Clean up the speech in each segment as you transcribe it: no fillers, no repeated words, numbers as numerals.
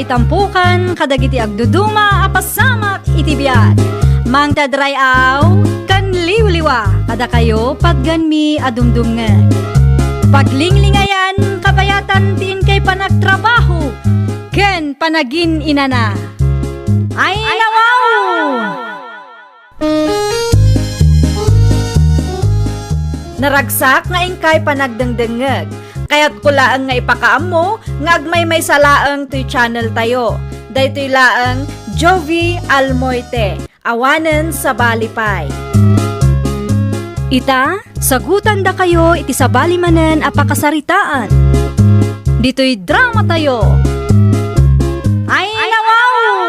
iti tampukan, kadagiti agduduma, apasamak iti biag. Mang tadrayaw, kan liwliwa, kada kayo pagganmi adumdumngan. Paglinglingayan, kabayatan tiin kay panagtrabaho, ken panagin inana. Ay nawaw! Naragsak nga ingkay panagdengdengeg. Kaya't kulaang nga ipakaam mo, nga agmay salaang to'y channel tayo. Daytoy laang Jovi Almoite, awanen sa balipay. Ita, sagutan da kayo iti sa balimanen apakasaritaan. Dito'y drama tayo. Ay nawaw!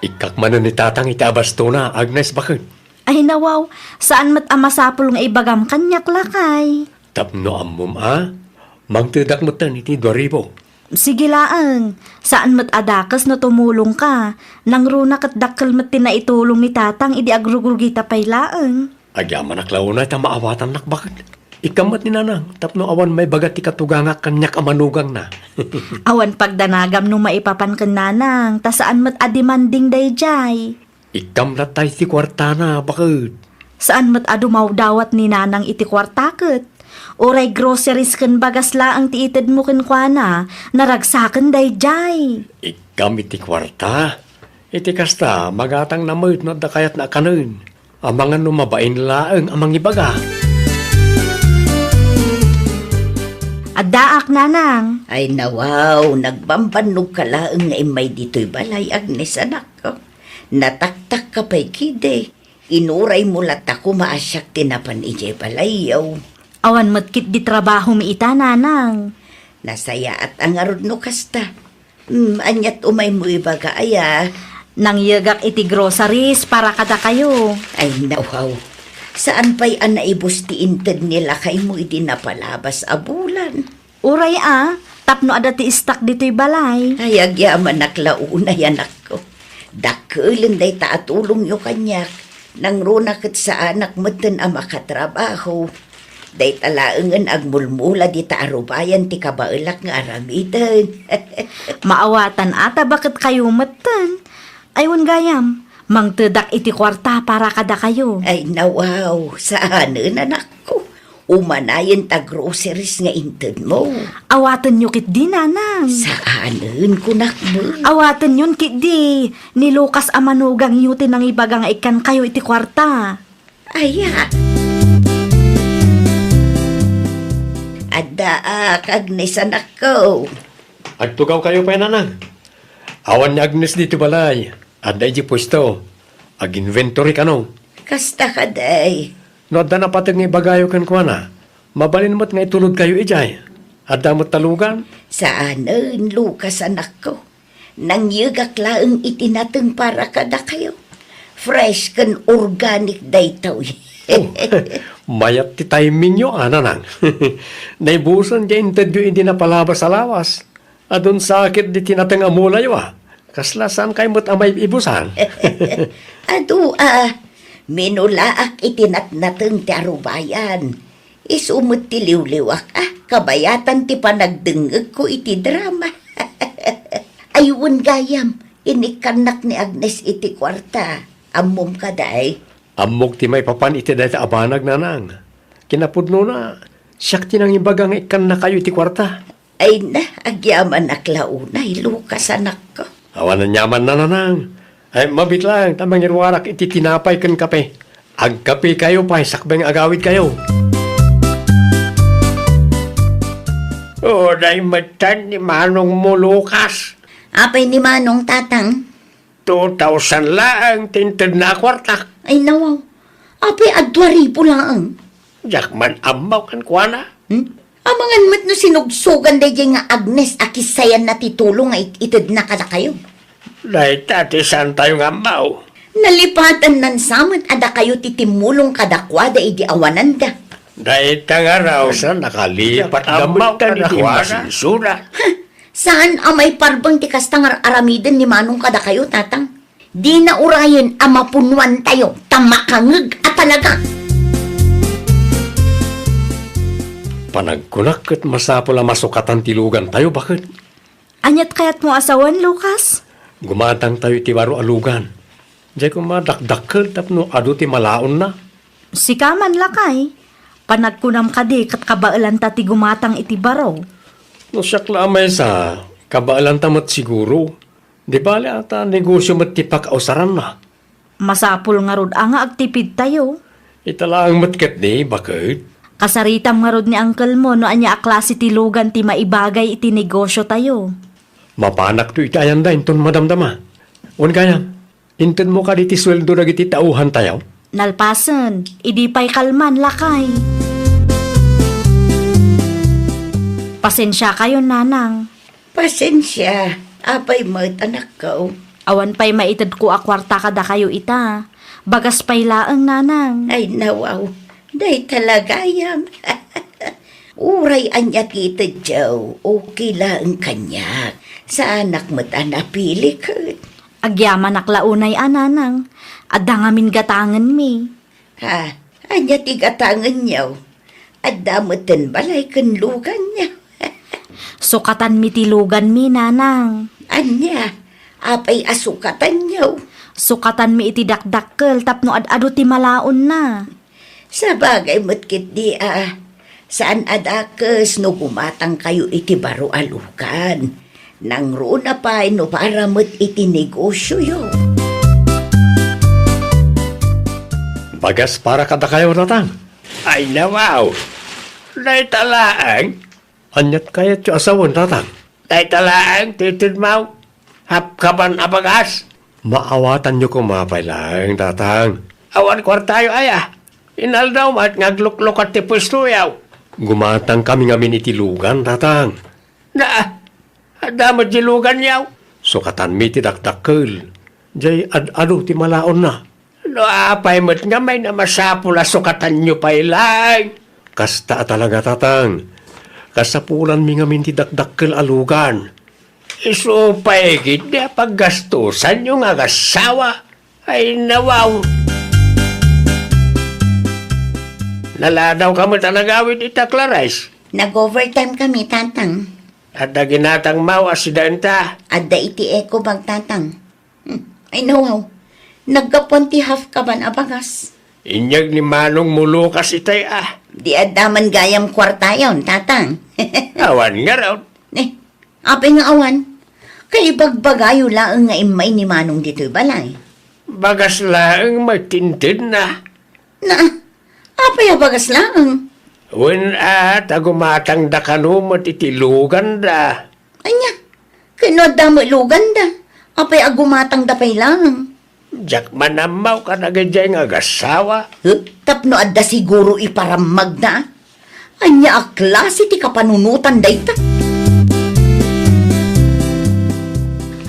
Ikakmanan ni tatang itabasto na, Agnes, bakit? Ay nawaw, saan mat amasapul nga ibagam kanyak lakay? Tapno amom mangtidak mo tan iti 2,000. Sige laang, saan mat adakas na tumulong ka? Nang runa kat dakkel mat tinaitulong ni tatang, idi agrugurgita pay laang. Agyaman naklaw na ita maawatan nak bakit? Ikamat ni nanang, tapno awan may bagat ti katugangak kanyak amanugang na. Awan pagdanagam nung maipapan kan nanang, ta saan mat adimanding dayjay? Ikam na tayo ti kwarta na, bakit? Saan mat adumaw dawat ni nanang iti kwartaket? Oray groceries ken bagas laang ti ited mo ken kuana, naragsaken dayjay. Ikam iti kwarta. Iti kasta, magatang namit no da kayat na kanun. Amangan numabain laang amang ibaga. Addaak nanang. Ay nawaw, nagbambanog ka laang nga imay dito'y balay, Agnes, anak ko. Nataktak ka pa'y kide. Inuray mo lat ako maasyak tinapan ije balayaw. Awan matkit di trabaho mi ita nanang. Nasaya at ang arod no kasta. Anyat umay mo ibaga aya. Nang yagak iti groceries para kada kayo. Ay nawaw, saan pa'y anaibos ti inted nila kay mo iti napalabas abulan? Uray tapno ada ti istak dito'y balay. Ay agyaman naklaunay anak ko. Dakulin day taatulong yo kanyak. Nang runakit sa anak meten ang makatrabaho. Day talaangan agmulmula di taarubayan ti kabailak nga aramitan. Maawatan ata bakit kayo meten? Aywan gayam, mangtedak iti kwarta para kada kayo. Ay nawaw, saanan anak ko. Umanayan ta groceries nga inted mo. Awatan nyo kit di nanang. Saanan ko nakmo. Awatan yun kit di. Ni Lucas amanugang yutin ang ibagang ikan kayo iti kwarta. Aya. Addaak, Agnes, anak ko. Agtugaw kayo pa nanang. Awan ni Agnes dito balay. Aday di pwesto. Ag-inventory ka no. Kasta ka day. No, adda na patag nga ibagayo kan kuha na. Mabalin mo't nga itulog kayo ijay. Adda mo't talugan. Saanan, Lucas, anak ko. Nang yugak laang itinateng para kada kayo. Fresh kan organic day taw. Mayat ti timing nyo, nanang. Naibusan di interview hindi na palabas sa lawas. Adun sakit di tinatang amulay Kasla saan kayo mo't amay ibusan? Adu, minulaak itinatnateng ti arubayan. Isumot ti liwliwak, kabayatan ti panagdengeg ko iti drama. Ayun gayam, inikanak ni Agnes iti kwarta. Amom ka day. Amok ti may papan iti dahil abanag nanang. Kinapudno na. Siyak tinang ibagang ikan na kayo iti kwarta. Ay na, agyaman naklaunay, Lucas, anak ko. Awan na nyaman na nanang. Ay, mabit lang, tamang irwarak iti tinapay kan kape. Agkape kayo pa, sakbeng agawid kayo. Day matan ni Manong mo, Lucas. Apay ni Manong tatang? 2,000 lang, tinted na kwarta. Ay nawaw, apay adwari po lang. Jakman amaw kan kuana. Amangan mat no sinugsugan day nga Agnes akisayan na titulong nga itid na kada kayo. Day tati saan tayo nga amaw? Nalipatan nan samat ada kayo titimulong kadakwada idi awananda. Day tangaraw sa nakalipat amaw ka na kuana. Saan amay parbang ti kastangar aramiden ni Manong kada kayo tatang? Di na urayan amapunwan tayo tamakangeg at talaga. Panagkunak at masapula masukatan tilugan tayo, bakit? Anyat kayat mo asawan, Lucas? Gumatang tayo iti baro alugan. Diyan ko madakdakkel tapno adu ti malaon na. Si kaman lakay. Panagkunam kadi kat kabailan ta ti gumatang iti baro. No siyak lamay sa kabaalan tamat siguro. Di bali ata negosyo matipak ausaran na. Masapul nga rod nga agtipid tayo. Italaang matket ni, bakit? Kasaritam nga rod ni uncle mo no anya aklase ti lugan ti maibagay iti negosyo tayo. Mapanak to itayan da, inton madamdama. Un kaya, inton mo ka diti sweldo na iti tauhan tayo? Nalpasan, idi pa'y kalman lakay. Pasensya kayo, nanang. Pasensya, apay mo't anak ko. Awan pa'y maitad ko akwarta kada kayo ita. Bagas pa'y laang, nanang. Ay nawaw, day talagayam. Uray anya kita jaw, okay lang kanya. Sa anak mo't anapili ka. Agyaman aklaunay ananang. Adda ngamin gatangan mi. Ha, anya tigatangan niyaw. At damutin balay kan lugan niya. Sukatan mi tilugan mi, nanang. Anya, apay asukatan niyaw. Sukatan mi iti dakdakkel tapno ad-ado ti malaon na. Sa bagay mo't kit di saan adakes no gumatang kayo iti baro alukan. Nang runa pa no para mo't iti negosyo yo. Bagas para kada kayo natang. Ay nawaw. Day talaang. Anyat kaya ti asawan natang. Day talaang, titid mau. Hapkaban abagas. Maawatan nyo kumapay lang, tatang. Awan kwartayo aya. Inaldaw at ngagluklok at ti pwesto yaw. Gumatang kami ngamin itilugan, tatang. Na, adamad jilugan yaw. Sukatan mi ti dakdakkel. Jay ad-ado ti malaon na. No, apay mo't nga may namasapula sukatan nyo pa ilang. Kasta talaga, tatang. Kasapulan mi ngamin ti dakdakkel alugan. Iso paigid na paggastusan yung agasawa. Ay nawaw. Naladaw ka mo tanagawid itaklarais. Nag-overtime kami, tatang. At na ginatang mau asidenta. Adda iti eko magtatang. Ay nawaw, nagkapunti half ka ban abagas. Inyag ni Manong mulukas itay Di adaman gayam kwarta yon, tatang. Awan nga raw. Apay nga awan. Kay bagbagayo laang nga imay ni Manong dito'y balay. Bagas laang matintid na. Na, apay abagas laang. Wen tagumatang da kanumot itilugan da. Anya, kinod mo lugan da. Apay agumatang dapay lang. Jak manamaw ka na gajay nga agasawa. Tapno adda siguro iparamag na. Anya aklase ti kapanunutan dayta.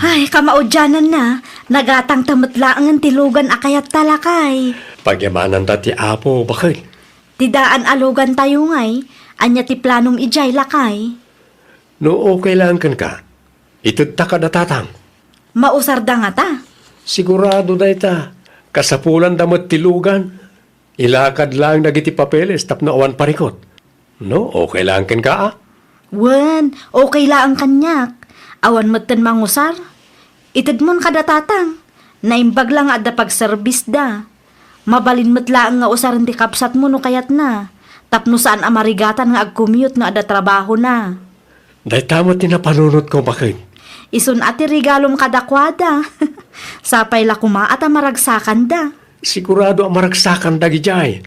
Ay, kamaudyanan na. Nagatang tamatlaangan tilugan akayat talakay. Pagyamanan ta ti apo, bakit? Tidaan alugan tayo ngay. Anya ti planom ijay lakay. No okay lang kan ka. Itod ta ka natatang. Mausar da nga ta. Sigurado da ita. Kasapulan damot tilugan. Ilakad lang nagiti papeles tapno awan parikot. No, okay lang kan ka Wen, okay lang kanyak. Awan matan mangusar. Itid mon kada tatang. Naimbag lang adda pag-service da. Mabalin matlaang nga usaran ti kapsat mo no kayat na. Tapno saan amarigatan nga ag-commute no adda trabaho na. Day tamot tinapanunot ko, bakit? Isun ati regalom kadakwada. Sapay la kuma at amaragsakan da. Sigurado ang maragsakan da gijay.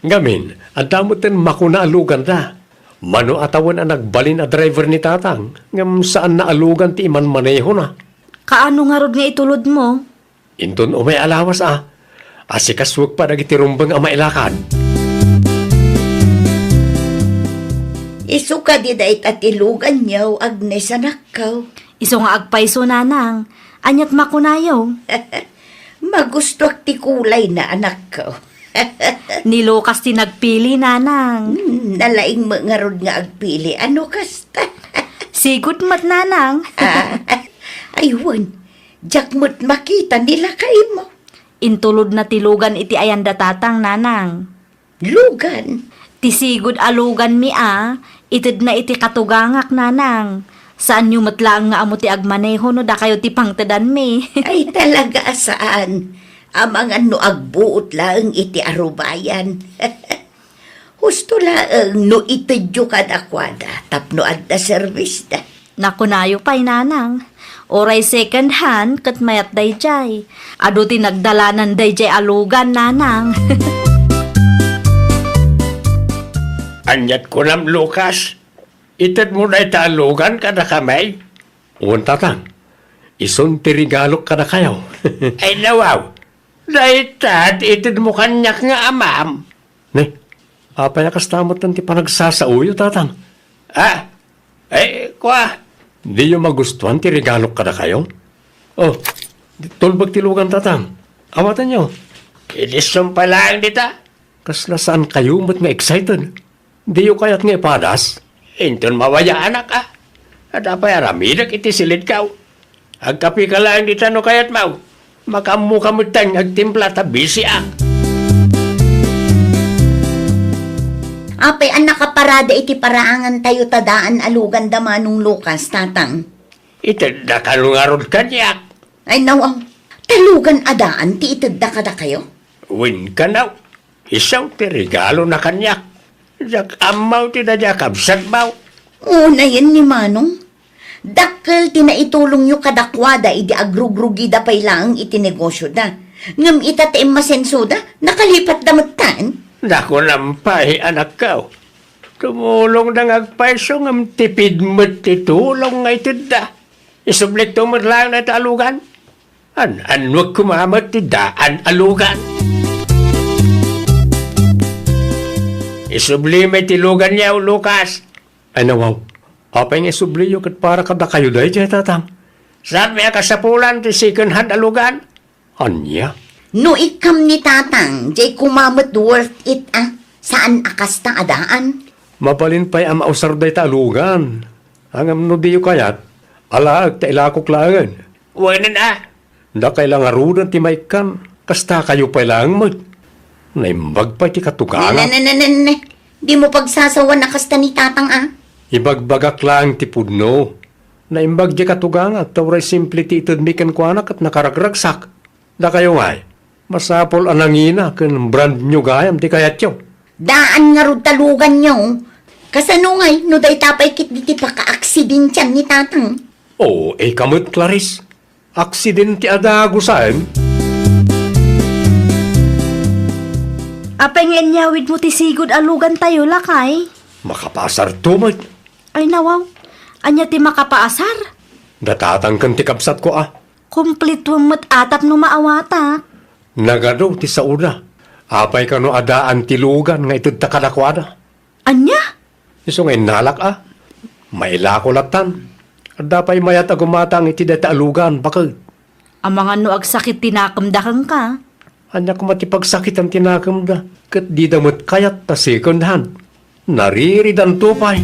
Ngamin, ang damotin makuna alugan da. Mano atawan ang nagbalin a driver ni tatang. Ngam saan na alugan ti iman maneho na. Kaano nga rod nga itulod mo? Inton o may alawas Asikaswag pa nagitirumbang ang mailakad. Isuka di dait at ilugan niyaw Agnes anak ko. Iso nga agpaiso nanang. Anyat makunayaw. Magustuak ti kulay na anak ko. Ni Lucas ti nagpili nanang. Nalaing mga rod nga agpili. Ano kasta? Sigud mat nanang. Aywan, jakmut makita nila kay mo. Intulod na tilugan iti ayan datatang nanang. Lugan. Tisigud alugan mi itid na iti katugangak nanang. Saan nyo matlaang nga amo ti agmaneho no da kayo ti pangtadan me. Ay talaga saan? Amang no agbuot lang iti arubayan. Husto lang no itidyo kadakwada tapno adda service da. Nakunayo pa'y nanang. Oray second hand kat mayat dayjay. Ado ti nagdalanan dayjay alugan nanang. Anyat ko nam, Lucas. Itad mo na italugan ka na kamay. Uwan tatang, ison tirigalok ka na kayo. Ay nawaw, daitad itad mo kanyak nga amam. Ne, apaya kastamot ng ti panagsasauyo tatang. Ah, ay, kwa, di yung magustuhan tirigalok ka na kayo? Oh, tulbag tilugan tatang. Awatan nyo. Ilisong pala ang dita. Kasla saan kayo mat nga excited? Di yung kayat nga ipadas. Inton mawaya anak ah. At apay aramidak iti silid kaw. Agkapi ka lang dita no kayat mau. Makamu kamutang agtimpla tabisi ah. Apay ang nakaparada iti paraangan tayo tadaan alugan da manong Lucas, tatang. Itad ka lungarod kanyak. Ay nawaw, talugan adaan ti itadda kada kayo? Win ka naw. Isaw ti regalo na kanyak. Jak amaw ti da kabsat baw. Una yan ni Manong. Dakkel tinaitulong nyo kadakwada idi agrugrugi da pay lang iti negosyo da. Ngam itataim masenso da, nakalipat damagtan. Dako nampay anak kaw. Tumulong na ngagpaiso ngam tipid mo't titulong nga itid da. Isublik tumod lang na talugan. Wag kumamot ti daan alugan. Isubli may tilugan niya, Lucas. Ay nawaw, apay nga isubli yung kat para kada kayo dahi dyan tatang. Saan may kasapulan ti second hand alugan? Anya? No ikam ni tatang, jay kumamot worth it ah. Saan akas ta adaan? Mapalin pa'y ang mausar dahi ta alugan. Ang amno di yung kayat, alaag ta ilakok langan. Wanan ah. Da kailang arudan ti maikan, kasta kayo pa'y lang mo. Naimbag pa ti katugala. Di mo pagsasawa na kasta ni tatang ah. Ibagbagak lang ti pudno. Naimbag di katugala, tawray simple ti itad mikan ko anak at nakaragragsak. Da kayo ngay, masapol anangina kan brand nyo gayam ti kayat yo. Daan nga rod talugan nyo. Kasano ngay, no day tapay kit di ti paka-aksidensyan ni tatang. Oo, kamot Clarice. Aksidente adago saan? Apay nga nyawid mo ti sigod alugan tayo lakay. Makapasar tumot. Ay nawaw, anya ti makapaasar. Datatang kan ti kapsat ko ah. Kumplito mo't atap no maawatak. Nagado ti sauna. Apay ka no adaan ti lugan nga itod takadakwada. Anya? Iso ngay nalak ah. Mailako latan. At dapay mayat agumatang iti data alugan bakal. Ang mga no agsakit tinakamdakan ka. Anya ko matipagsakit ang tinakam da. Kat di damot kayat ta second hand. Nariridan tupay.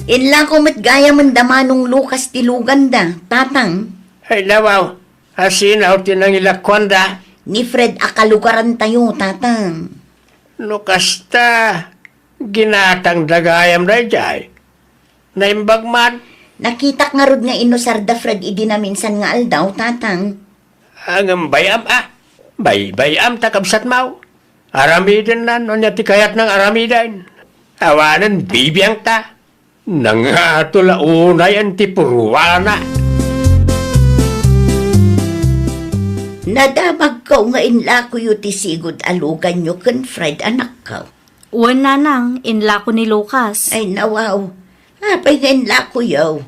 Inla ko matgaya man damanong Lucas tilugan da, tatang. Ay nawaw. Asinaw tinangilakwan da. Ni Fred akalugaran tayo, tatang. Nukasta. Ginatang dagayam da jay. Naimbag man. Nakitak nga rod nga inusar da Fred idi na minsan nga aldaw, tatang. Ang bayam ah. Bayam takabsat mau. Aramidan na no niya ti kayat ng aramidan. Awanan bibiyang ta. Nangatula unay ang tipuruwana. Nadamag ko nga inla ko yu ti sigod alugan nyo kan Fred anak ko. Uwan nanang, inla ko ni Lucas. Ay nawaw. Apay nga inla ko yaw.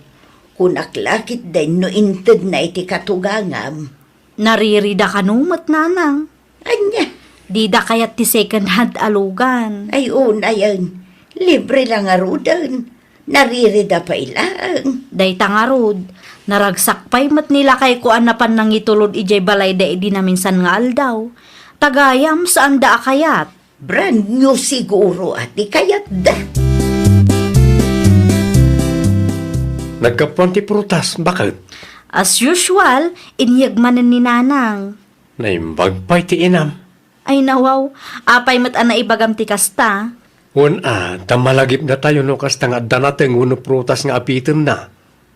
Kunaklakit din no inted na iti katugangam. Naririda ka numot nanang. Anya. Di da kayat ti second hand alugan. Ay una yan. Libre lang arudan. Naririda pa ilang. Day tangarod, naragsak pa'y mat nila kay kuan na pan nang itulod ijay balay da di na minsan nga aldaw. Tagayam saan da akayat. Brand new siguro ati kayat da. Nagkapuan ti prutas. Bakit? As usual, inyagmanan ni nanang. Naimbag pa'y ti inam. Ay nawaw, apay mat ana ibagam ti kasta. Tamalagip na tayo no kasta nga danateng uno prutas nga apitem na.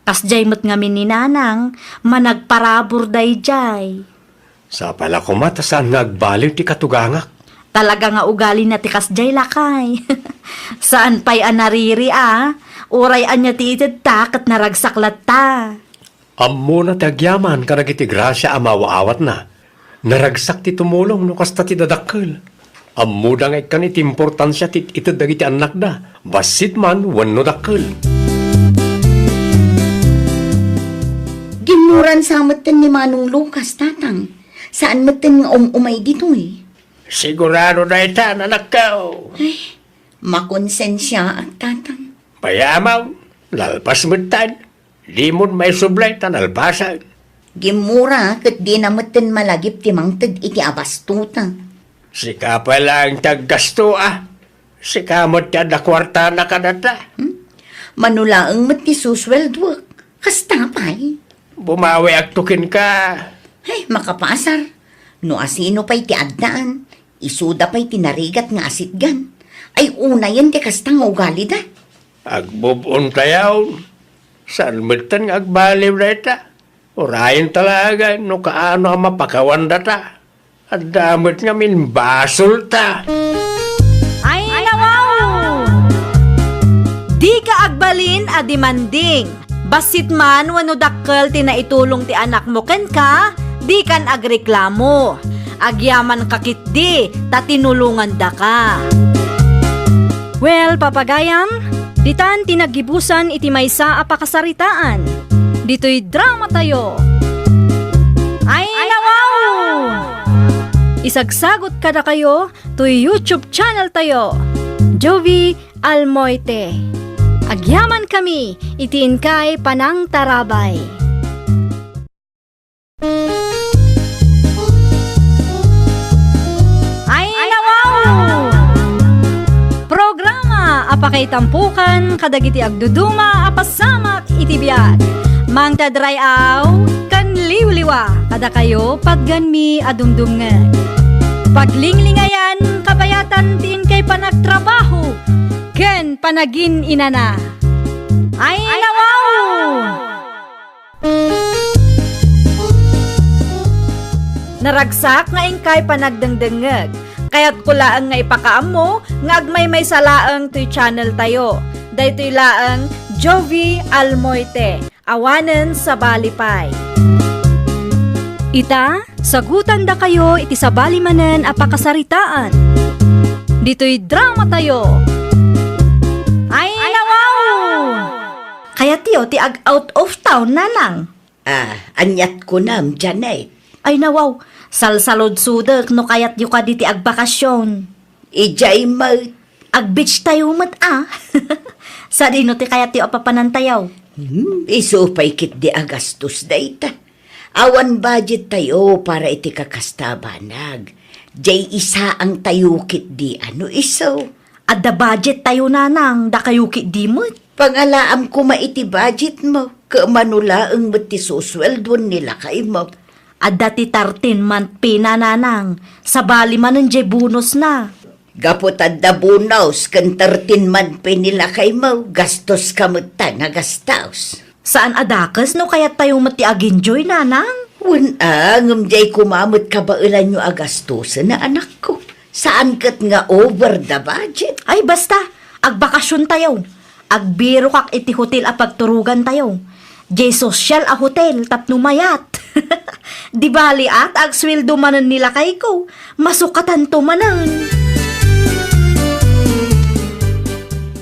Kasjay mo't ngamin ni nanang, managparabor day jay. Sa pala kumata saan nga agbaliw ti katugangak. Talaga nga ugali na ti kasjay lakay. Saan pa'y anariri Uray anya ti ited ta kat naragsaklat ta. Ammo na ti agyaman karag iti grasya amawaawat na. Naragsak ti tumulong no kasta ti dadakkel. Ammo da nga ikan iti importansya ti ited dagiti anak da. Basit man wenno dakkel. Ginuran sa matan ni Manong Lucas, tatang. Saan matan nga umay dito eh? Sigurado na ita anak ko. Makonsensya ang tatang. Payamaw, lalpas metan. Di mo may sublay tan alpasan. Gimura kat di na matan malagip ti mangtag iti abastuta. Sika pa lang taggasto Sika mo ti ada kwarta na kadata. Manulaang mat ti susweldwak. Kasta pa'y. Bumawi aktukin ka. Ay, makapasar. No asino pa'y ti addaan. Isuda pa'y tinarigat nga asitgan. Ay una yan ti kastang ugali da. Agbubun tayaw. Saan metan nga agbaliw na ita. Urayin talaga no kaano ang mapakawan data. At damit nga min basol ta. Ay, nawaw! Di ka agbalin a demanding. Basit man wano dakkel ti naitulong ti anak mo ken ka, di kan agreklamo. Agyaman kakit di, ta tinulungan da ka. Well, papagayam, ditan tinagibusan iti maysa a pakasaritaan. Dito'y drama tayo. Ay, nawaw! Isagsagot kada kayo to YouTube channel tayo. Jovi Almoite. Agyaman kami, itiin kay Panang Tarabay. Ay, nawaw! Programa, apakay tampukan, kadagiti agduduma, apasamak, itibiyag. Mang tadrayaw, kan liwliwa, kada kayo, pagganmi, adumdumngag. Paglinglingayan, kabayatan, tiin kay panagtrabaho, ken panagin inana. Ay, nawaw! Naragsak nga ingkay panagdengdengeg. Kaya't kulaang nga ipakaam mo, nga agmay may salaang to'y channel tayo. Daytoy laang Jovi Almoite, awanen sa balipay. Ita, sagutan da kayo iti sa balimanen a pakasaritaan. Dito'y drama tayo. Ay, nawaw! Kaya tiyo ti ag out of town nanang. Anyat ko nam, Janet. Ay nawaw, salsalod sudak no kayat yu ka diti agbakasyon. Ijay mat. Ag-beach tayo mat Sa dino ti kayat yu apapanantayaw. Iso pa'y kit di agastos da ita. Awan budget tayo para iti kakastabanag. Jay isa ang tayo kit di iso. Adda budget tayo nanang, da kayo ki di mo't. Pangalaam ko maiti budget mo. Kamanulaang mati susweldon nila kay mo. Adda ti 13 month pay na nanang, sa bali man ng bonus na. Gapotad da bunaws kan 13 man pa nila kay mo. Gastos kamuta nga gastaws. Saan adakas no kaya tayo mati ag-enjoy nanang? Ngumjay kumamot ka ba ilan nyo agastusan na anak ko? Saan kat nga over the budget? Ay basta, agbakasyon tayo. Agbiro kak iti hotel a pagturugan tayo. Jay social a hotel tapno mayat. Di bali at agsweldo manan nila kay ko. Masukatan to manan.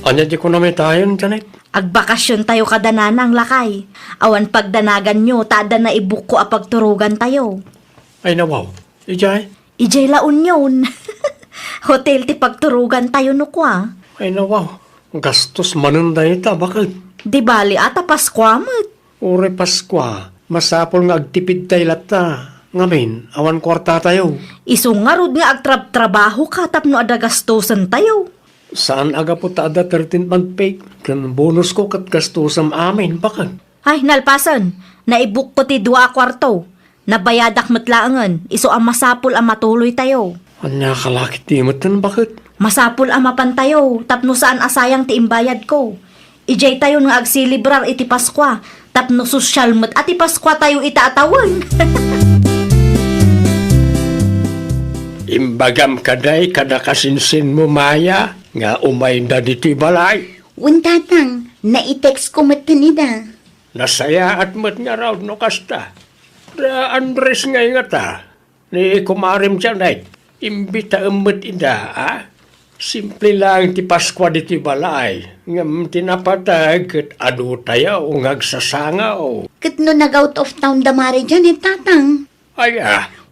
Anya di ko namin tayon, Janet. Agbakasyon tayo kada nanang lakay. Awan pagdanagan nyo, tada na ibuko a pagturugan tayo. Ay nawaw. Ijay. Ijay laon yun. Hotel ti pagturugan tayo no kwa. Ay nawaw. Gastos manunda ita. Bakit? Di bali ata paskwamot. Ure Paskwa. Masapol nga agtipid tayo lata. Ngamin, awan kwarta tayo. Isungarod nga agtrab-trabaho ka tapno ada gastusan tayo. Saan aga po taada 13th month pay? Kan bonus ko kat gastusam amin. Bakit? Ay, nalpasan. Naibuk ko ti 2 kwarto. Nabayadak matlaangan. Iso ang masapol ang matuloy tayo. Anya kalakit di matan. Bakit? Masapul amapan tayo, tapno saan asayang ti imbayad ko. Ijay tayo nga agsilibrar iti Paskwa, tapno sosyal met at Paskwa tayo itaatawan. Imbagam kaday kada kasinsin mo maya, nga umay na diti balay. Un tatang, na-text ko matanida. Nasaya at mat nga raw no kasta. Da Andres ngay nga ta, ni kumarim siya na imbita umot ida, ah? Simple lang ti Paskwa diti balay, ngam tinapatag kat adu tayo ngagsasanga o. Kat no nag-out of town damari dyan tatang. Ay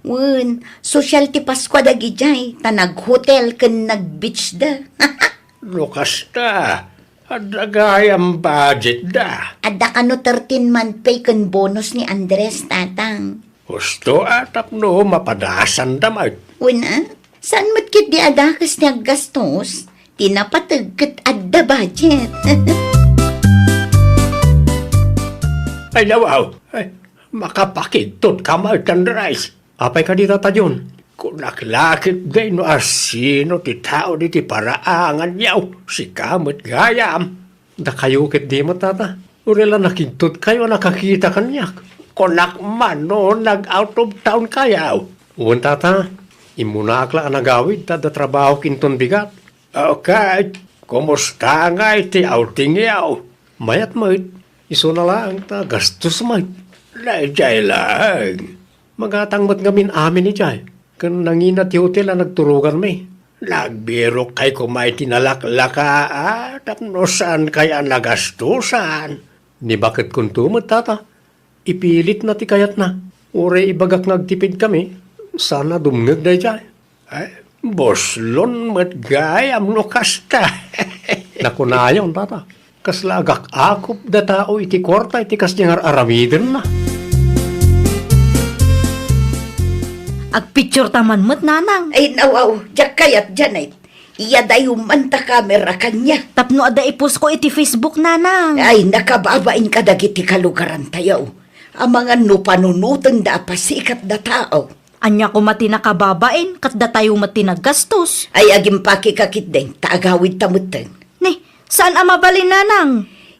Un, social ti Paskwa dagi jay, ta nag-hotel ken nag-beach da. lukas ta, adagay ang budget da. Adda ka no 13-month pay ken bonus ni Andres tatang. Gusto atap no mapadasan damay. Una, saan mo't kit di adakas niya gastos? Tinapatag kat adda budget. Ay nawaw, ay, makapakitot kamay kan rice. Apay ka dito ta yun? Kunaklakit gay no asino ti tao di ti paraangan yaw, si kamot gayam. Da kayo kit di mo tata, urela nakintot kayo nakakita kanyak. Kunak man no nag-out of town kayaw. Uwan tata, imunakla ang nagawid tada trabaho kinton bigat. Okay, kumusta nga iti outing yaw? Mayat mayat, iso na lang ta gastos mayat. Laijay lang. Magatangmat ngamin amin ni Jay. Kan nangina ti hotel na nagturugan may. Nagbiro kay kumay tinalaklaka tapno saan kaya nagastusan. Ni bakit kung tumot tata? Ipilit na ti kayat na. Ure ibagak nagtipid kami. Sana dumngag day Jay. Ay, boslon matgayam no kasta. Nakunayon tata. Kaslagak akop da tao iti kwarta iti kasnyangar aramiden na. Agpicture taman met nanang. Ay nawaw, jak kayat dyan ay. Iya dayo man ta kamera kanya. Tapno ada ipus ko iti Facebook nanang. Ay, nakababain ka dagiti kalugaran tayo. Ang mga nupanunutan da pasikat da tao. Anya ko mati nakababain, kat da tayo mati naggastos. Ay, agim pakikakit din, taagawid tamutan. Ni, saan ang mabalin nanang?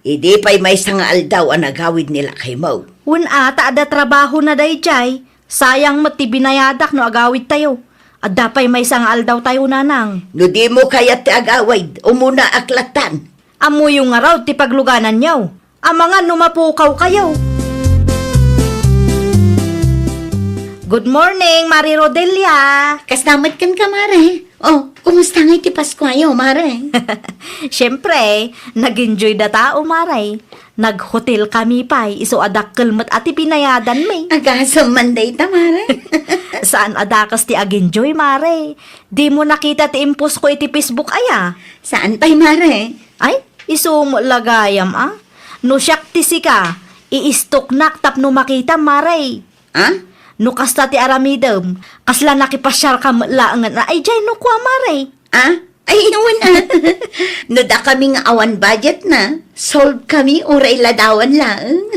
Idi pa'y may sangaal daw ang nagawid nila kay Mau. Wun ata ada trabaho na dayjay. Sayang mati binayadak no agawid tayo. At dapay may sangal daw tayo nanang. No di mo kaya ti agawid, umuna aklatan. Amo yung nga raw ti pagluganan niyaw. Ang mga numapukaw kayo. Good morning, Mari Rodelia. Kasnamat kan ka, Mare. Oh, kumusta nga iti Pasko ayo, Mare? Siyempre, nag-enjoy da tao, Mare. Nag-hotel kami pa, iso adakkel mat ati pinayadan may. Agasam manday ta, Mare. Saan adakas ti ag-enjoy, Mare? Di mo nakita ti impos ko iti Facebook aya. Saan pa'y, Mare? Ay, iso mo lagayam ah. No siyak ti sika, iistok nak tapno makita, Mare. Ha? No kasta ti aramidem, kasla nakipasyar ka laangan na ay jay no kwa, Mare. Ah? Ay, inuwan na. No da kaming awan budget na. Solve kami, uray ladawan lang.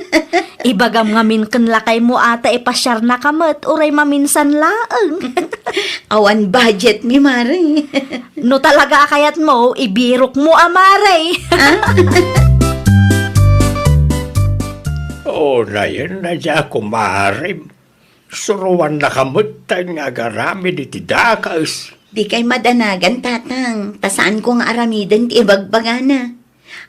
Ibagam ngamin ken lakay mo ata ipasyar na kamet, uray maminsan laeng. Awan budget mi, Mare. No talaga akayat mo, ibirok mo, Mare. Oo na yan na dya kumarim. Suruan na kamutan nga garami di tidakas. Di kay madanagan, tatang. Tasaan ko nga aramidan ti ibagbagana.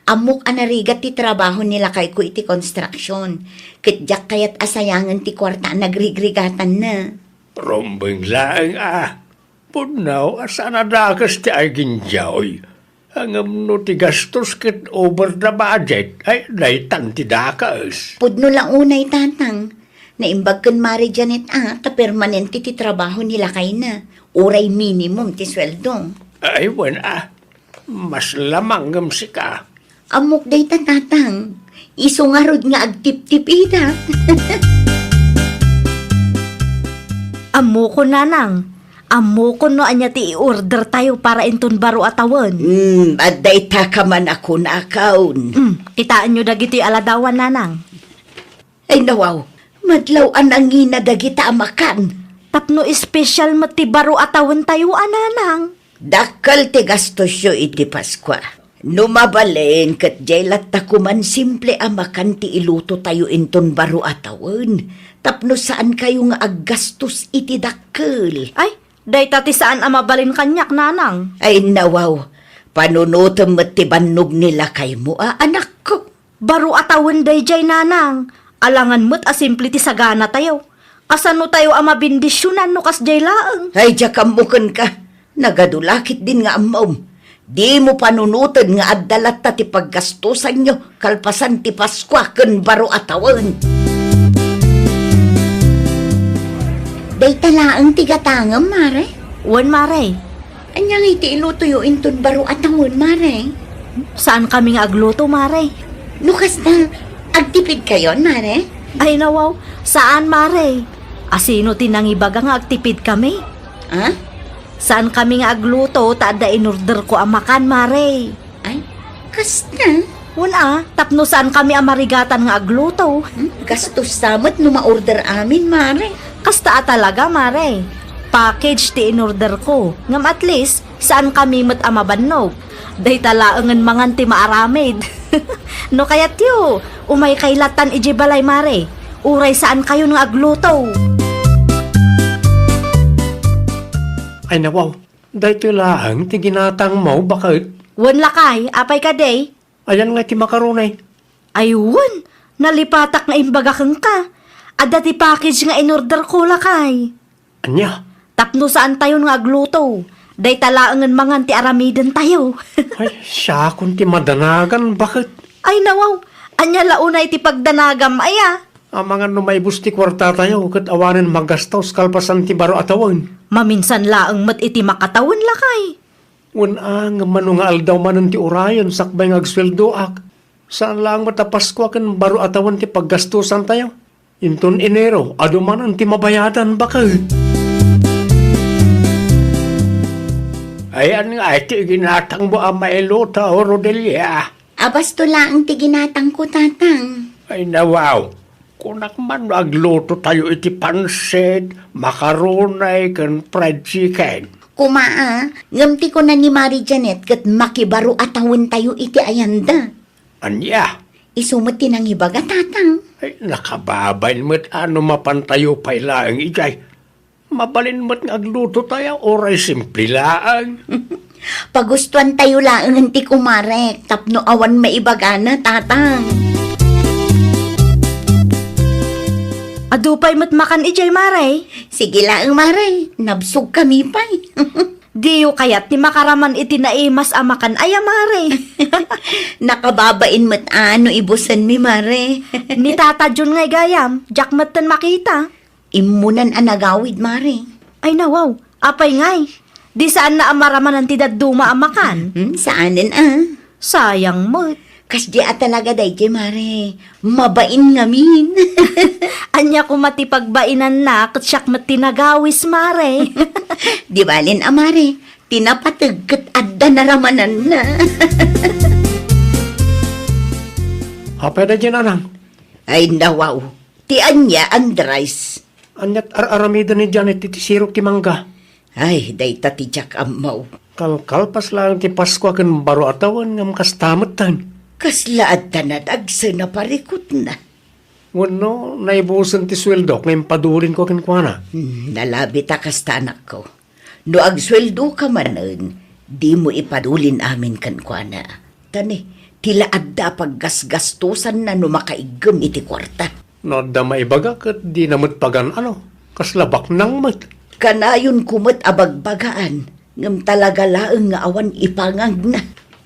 Amok anarigat ti trabaho nila kay ko iti construction. Kitjak kayat asayangan ti kwarta nagrigregatan na. Rombeng lang Punaw, asa na dakas ti ay ginjaw. Hangam no ti gastos kit over the budget. Ay, daytan ti dakas. Pudno lang unay, tatang. Naimbag kan Mari Janet kapermanente ti trabaho nila kay na. Uray minimum ti sweldo. Ay, mas lamang ngam si ka. Amok day tatang. Iso nga rod nga agtip-tip ita. Amo ko nanang. Amo ko no anya ti i-order tayo para inton baro atawan. Aday ta ka man ako na akaon. Kitaan nyo dagiti aladawan nanang. Ay nawaw, madlaw anangina dagita amakan. Tapno espesyal mati baro atawan tayo ananang. Dakal ti gastos yo iti Paskwa. Numabalin kat jay latta kuman simple amakan ti iluto tayo inton baro atawan. Tapno saan kayo nga aggastos iti dakkel. Ay, day tati saan amabalin kanyak, nanang? Ay nawaw, panunutom at tibanog nila kay mo, anak ko. Baro atawan day jay, nanang. Alangan mo't asimple ti sagana tayo. Kasano tayo amabindisyonan no kas jay laang? Ay, jakamukan ka. Nagadulakit din nga amaw. Di mo panunutan nga addalat ta ti paggastusan nyo, kalpasan ti Paskwa ken baro atawan. Day talaang tigatangam, mare. Wan, mare. Anyang iti iluto yo inton baro atawan, mare. Saan kami nga agluto, mare? Lukas na, agtipid kayo, mare. Ay, nawaw. Saan, mare? Asino tinangibaga nga agtipid kami? Ha? Saan kami nga agluto, taada in-order ko ang makan, mare. Ay, kasta. Wala, tapno saan kami amarigatan nga agluto. Gastos samat no ma-order amin, mare. Kasta talaga, mare. Package ti in-order ko. Ngam at least, saan kami mat amabannog. Day talaangan mangan ti maaramid. No kayat yo, umay kaylatan iji balay, mare. Uray saan kayo nga agluto. Ay nawaw, dahito lang, ti ginatang mo, bakit? Wan lakay, apay ka day. Ayan nga ti makarunay. Ayun, nalipatak na imbaga kang ka. Ada ti package nga in-order ko lakay. Anya? Tapno saan tayo nga agluto. Day talaangan mangan ti aramiden tayo. Ay, siya kung ti madanagan, bakit? Ay nawaw, anya launay ti pagdanagam aya. Ang mga numaybus ti kwarta tayo, kat awanin magastos kalpasan ti baro atawan. Maminsan laang mat iti makatawan lakay. Unang manungal daw manan ti urayan, sakbay ngagsweldoak. Saan lang matapasko kan baro atawan ti paggastusan tayo? Inton Enero, adumanan ti mabayadan, bakit? Ayan nga, iti ginatang mo ang mailota o Rodelia. Abas to lang ti ginatang ko, tatang. Ay nawaw, kunak man agluto tayo iti pansit, makarunay, kan fried chicken. Kumaa, ngamti ko na ni Mari Janet kat makibaro atawin tayo iti ayanda. Anya? Isumot tinang ibaga, tatang. Ay nakababay mo't ano mapantayo pa ilaang ijay. Mabalin mo't agluto tayo, oray simple laang. Pagustuhan tayo lang ti kumarek, tapno awan maibaga na, tatang. Adupay mat makan ijay, mare. Sige lang, Mare. Nabsog kami pa. Diyo kayat ti makaraman iti naimas amakan aya, mare. Nakababain mo't ano ibusan mi, Mare. Ni Tata Jun ngay gayam, jak matan makita. Imunan anagawid, Mare. Ay nawaw, apay ngay. Di saan na amaraman ang tidaduma amakan. Saanin, Sayang mo. Kas di talaga day, Mare. Mabain ngamin. Anya ko matipagbainan na kat siyak matinagawis, mare. Di balin, Mare. Tinapatag kat adda naramanan na. Hapay na dyan, anang. Ay, nawaw. Ti anya, Andres. Anyat aramida ni Janet iti sirok ti mangga. Ay, day tatijak amaw. Kalkalpas lang ti Pasko kan baro atawan ngam kastamot tan. Kaslaad tanad agsa na parikot na. Wano, naibusan ti sweldo ngayon padurin ko kinkwana. Nalabi ta kasta anak ko. No agsweldo ka manan, di mo ipadulin amin kankwana. Tani, tila adda paggasgastusan na no makaigam iti kwarta. No, da maibaga kat di namot pagan kaslabak nang mat. Kanayon kumot abagbagaan, ngam talaga laeng nga awan ipangag na.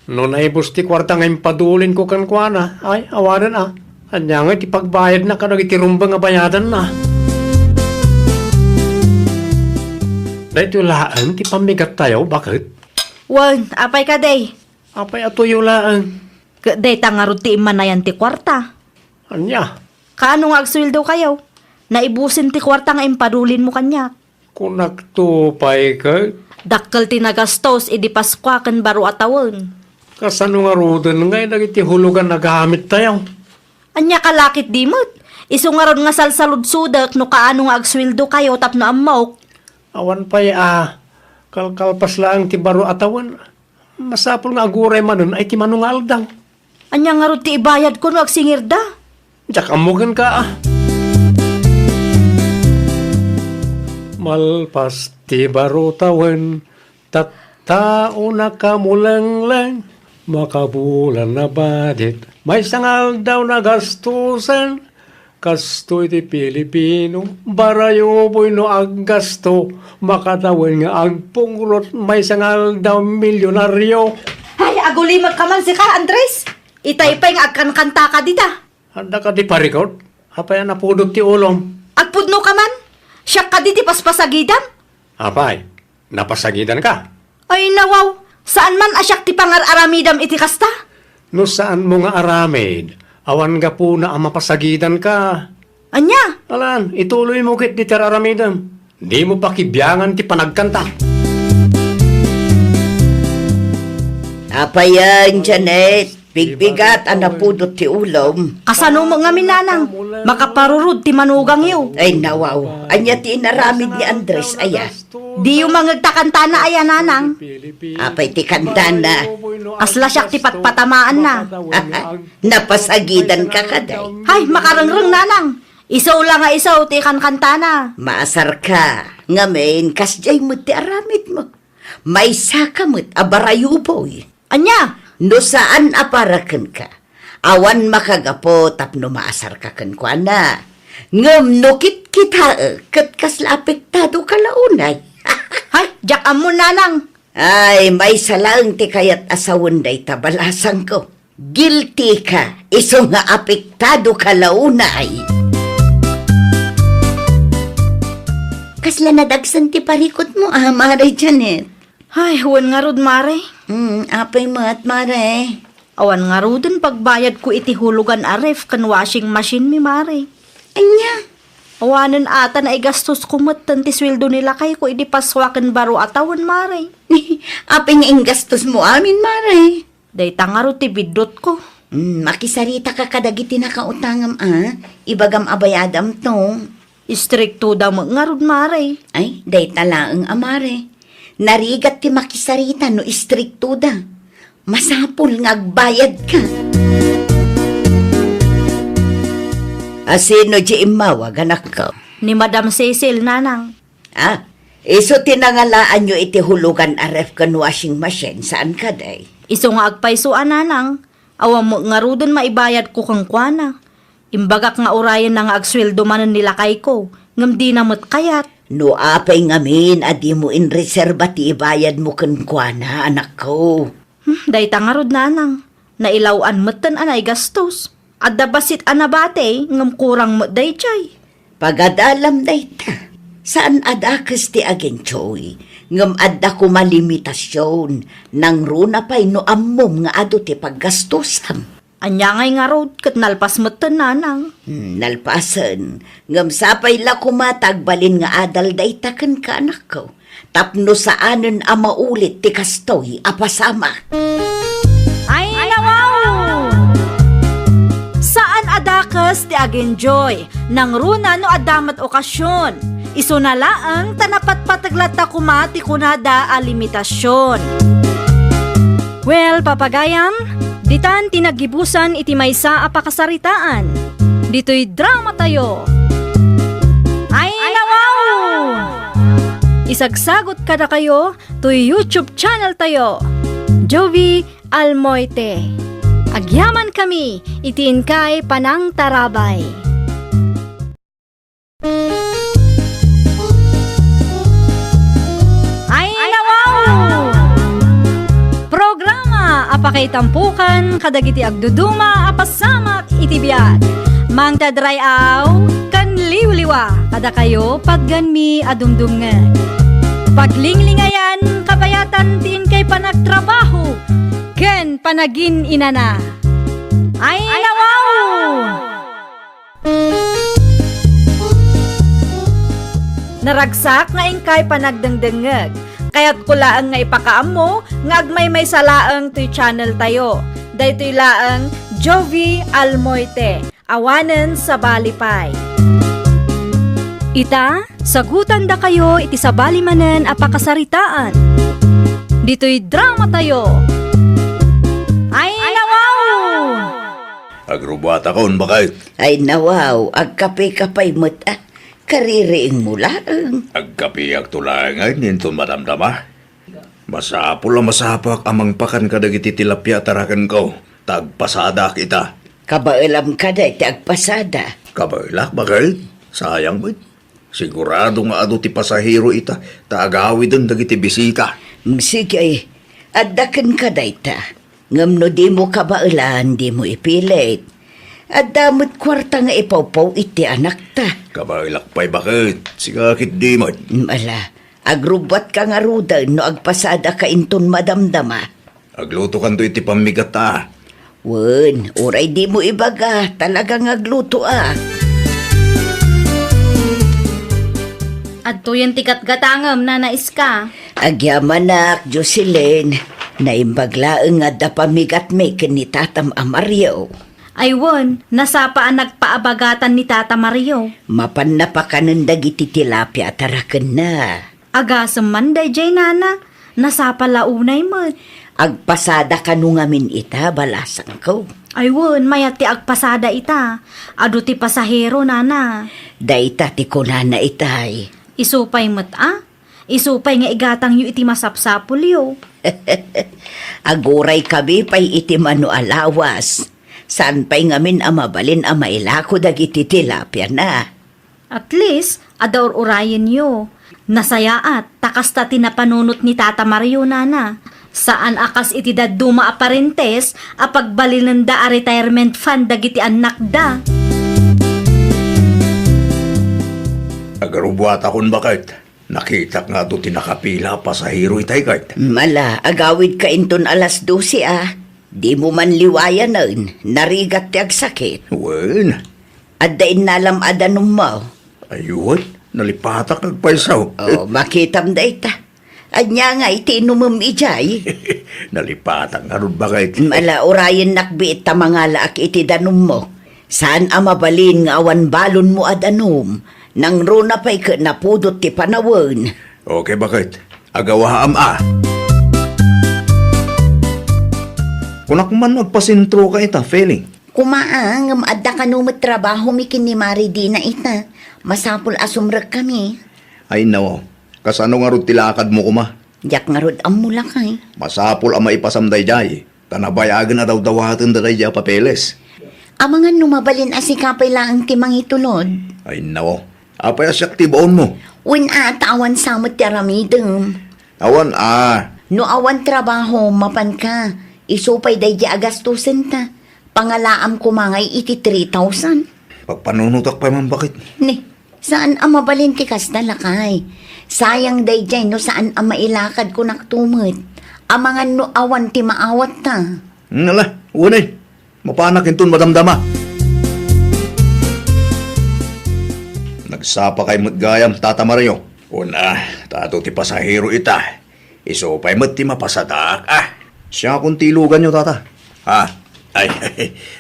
No, naibus ti kwarta ngayon padulin ko kankwana. Ay, awanan Anya nga iti pagbayad na kanag iti rumba nga bayadan na. Dahito laan, ti pamigat tayo, bakit? Wan, apay ka day. Apay atuyo laan. Day tangarod ti imanayan ti kwarta. Anya, Kaano nga agsweldo kayo? Naibusin ti kwarta nga impadulin mo kanya. kung nagtupay ka, Dakkel ti nagastos, idi Paskwa kan baro atawon. kasano nga rodan nga iti hulugan nagamit tayo. Anya kalakit dimot. Isu nga ron nga salsaludsudak no kaano nga agsweldo kayo tapno amok. Awan pa'y Kalkalpas lang ti baro atawan. Masapol nga aguray manon ay ti manungal daw. Anya nga ro ti ibayad ko no agsingir da. Diyak amugan ka ah. Malpas ti baro tawan, tattao na kamulang-lang, makabulan na badit. May sangal daw na gastusan, kasto iti Pilipino, barayo boy no ag gasto, makatawan nga ag pungrot, may sangal daw milyonaryo. Ay, agulimag ka man si ka, Andres. Itaypay nga agkan-kanta ka dita. Handa ka di parikot, hapay na pudot ti ulong. Agpudno ka man. Siya ka diti paspasagidan. Hapay, napasagidan ka. Ay, nawaw. Saan man asyak ti pangar-aramidam iti kasta? No saan mo nga aramid, awan ga po na ang mapasagidan ka. Anya? Alan, ituloy mo kit di teraramidam. Di mo pa kibyangan ti panagkanta. Apayan, Janet. Bigbigat ang napudot ti ulom. Kasano mo nga minanang? Makaparurod ti manugang yu. Ay, nawaw. Anya ti inaramid ni Andres, aya. Di yung mangagtakanta na aya nanang. Apay ti kandana. Asla siyak ti patpatamaan na. Napasagidan ka kaday. Hay, makarangrang nanang. Isaw lang nga isaw ti kankanta na. Maasar ka. Ngamen, kasjay mo ti aramid mo. May sakamot, abarayuboy. Anya? No saan aparaken ka? Awan makagapo tapno maasar ka ken kuana. Ngem no kita ket kasla apektado kalaunay. Hay, jak mo nanang. Ay, may salang ti kayat asawon day tabalasang ko. Guilty ka, iso nga apektado kalaunay. Kasla nadagsan ti parikot mo, Maray Janet. Hay, huwan nga rod mare. Apay mat, Mare. Awan nga rodin pagbayad ko iti hulugan aref kan washing machine mi mare. Anya? Awanan ata na igastos ko matan ti sweldo nila kay ko idi paswakan baro atawan mare. Apay nga gastos mo amin, Mare. Day tangaro ti bidot ko. Makisarita ka kadagiti nakautangam, Ibagam abayadam to. Istrikto daw nga rod mare. Ay, day talaang amare. Narigat ti makisarita no istrikto da. Masapul nga agbayad ka. Asino di imawag anak ko? Ni Madam Cecil nanang. Iso tinangalaan nyo iti hulugan aref kan washing machine. Saan ka day? Iso nga agpaysuan nanang. Awam mo nga rodin maibayad ko kang kuana. Imbagak nga orayan na nga agsweldo manan nila kay ko. Ngam di namot kayat. No apay ngamin, adi mo in reserva ti ibayad mo kuana, anak ko. Day tangarod nanang. Nailawan matan anay gastos. Adda basit anabate ngam kurang mo day chay. Pagadalam day ta. Saan adakas ti aging choy? Ngam adda ko malimitasyon. Nang runa pa'y no ammom nga ado ti paggastusam. Anya ngay nga rod kat nalpas matan nanang. Nalpasan. Ngam sapay la kumatagbalin nga adal day taken ka anak ko. Tapno saanen a maulit ti kastoy apasama. Ay, nawaw! Saan adakas ti agenjoy? Nang runa no adamat okasyon. Iso na laang tanapat pataglata kumati kunada a limitasyon. Well, papagayam, ditan tinagibusan iti maysa a pakasaritaan. Dito'y drama tayo. Ay, nawaw! Isagsagot kada kayo to YouTube channel tayo. Jovi Almoite. Agyaman kami, itiin kay Panang Tarabay. Ay, nawaw! Programa apakay tampukan kadagiti agduduma apasamak itibiyat. Mang tadrayaw kan liwliwa kada kayo pagganmi adumdumngan. Paglinglingayan kabayatan tiin kay panagtrabaho ken panagin inana. Ay, nawaw! Naragsak nga ingkay panagdengdengeg. Kaya't kulaan nga ipakaammo nga agmay may salaang to'y channel tayo. Daytoy laang Jovi Almoite. Awanen sa Balipay. Ita, sagutan da kayo iti sabali manen apakasaritaan. Dito'y drama tayo. Ay, nawaw! Agrubata kon bakit? Ay nawaw, agkape-kapay mo't kaririing mula. Agkapiyak tulangan ninton madamdama. Masapul ang masapak amang pakan kadagiti tilapia tarakan ko. Tagpasada kita. Kabailam ka da iti agpasada. Kabailak bakit? Sayang mo. Sigurado nga ado ti pasahero ita. Taagawi dun dagiti bisita. Sige, addaken ka da ita. Ngam no di mo kabailan, di mo ipilit. At damot kwarta nga ipawpaw iti anak ta. Kabailak pa'y bakit? Sigakit di mo. Mala, agrubat ka nga rudan no agpasada ka inton madamdama. Agluto kan to iti pamigat ta. Wen, oray di mo ibaga, talagang agluto At to yung tikat gatangam na nais ka. Agyamanak, Jocelyn, naimbaglaeng nga da pamigat may ni Tatam Amario. Aywon, nasapaan nagpaabagatan ni Tata Mario. Mapan na pa kanan dagiti tilapia taraken na. Agasam man day jay nana, nasapa launay mo. Agpasada ka nung amin ita, balasan ko. Aywon, mayat ti agpasada ita. Ado ti pasahero nana. Daita ti kunana itay. Isupay mo't Isupay nga igatang yu iti masapsapul yo. Aguray kabi pa'y iti mano alawas. Saan pa'y ngamin amabalin amailako dagiti tilapia na. At least, adaur urayan yo. Nasayaat, takasta tinapanunot ni Tata Mario nana. Saan akas iti daduma aparentes, apagbalin da a retirement fund dagiti anak da. Agarubuat akon bakit? Nakita nga do tinakapila pasahero itay kahit. Mala, agawid ka inton alas 12 Di mo man liwayan nun, narigat ti agsakit. Wen, At dain nalam adanum mo. ayun, nalipatak nagpaisaw. Makitam da ita. Anya nga iti inumum ijay. Nalipatak nga ron bakit? Mala, orayan nakbi ita mga laak iti danum mo. Saan amabalin nga awan balon mo adanum? Nang runa pa'y ka napudot ti panawon. Okay, bakit? Agawa Kunak man magpasintro ka ita, feeling. Kumaang, adda ka numot trabaho mi kin ni Maridina ita. Masapul asumrag kami. Ay nawa, kasano nga ron tilakad mo kuma? Yak nga rod ang mula kay. Masapol ang maipasamday jay. Tanabayagan na daw dawatan da jay papeles. Amangan numabalin asikapay lang timang itulod. Ay nawa, apay asyak tibaon mo. Win atawan samot tiaramidem. Awan No awan trabaho, mapan ka. Isupay day di agastusin ta. Pangalaam kumangay iti 3,000. pagpanunutak pa man bakit? Ni, saan ang mabalin ti kasta lakay? Sayang day jay no saan ang mailakad ko naktumot. Amangan no awan ti maawat ta. Nala, unay. Mapanak intun madamdama. Nagsapa kay matgayam Tata Mario. Una, tato ti pasahero ita. Iso pa'y mat ti mapasadak. Siya kung tilugan nyo, Tata. Ay,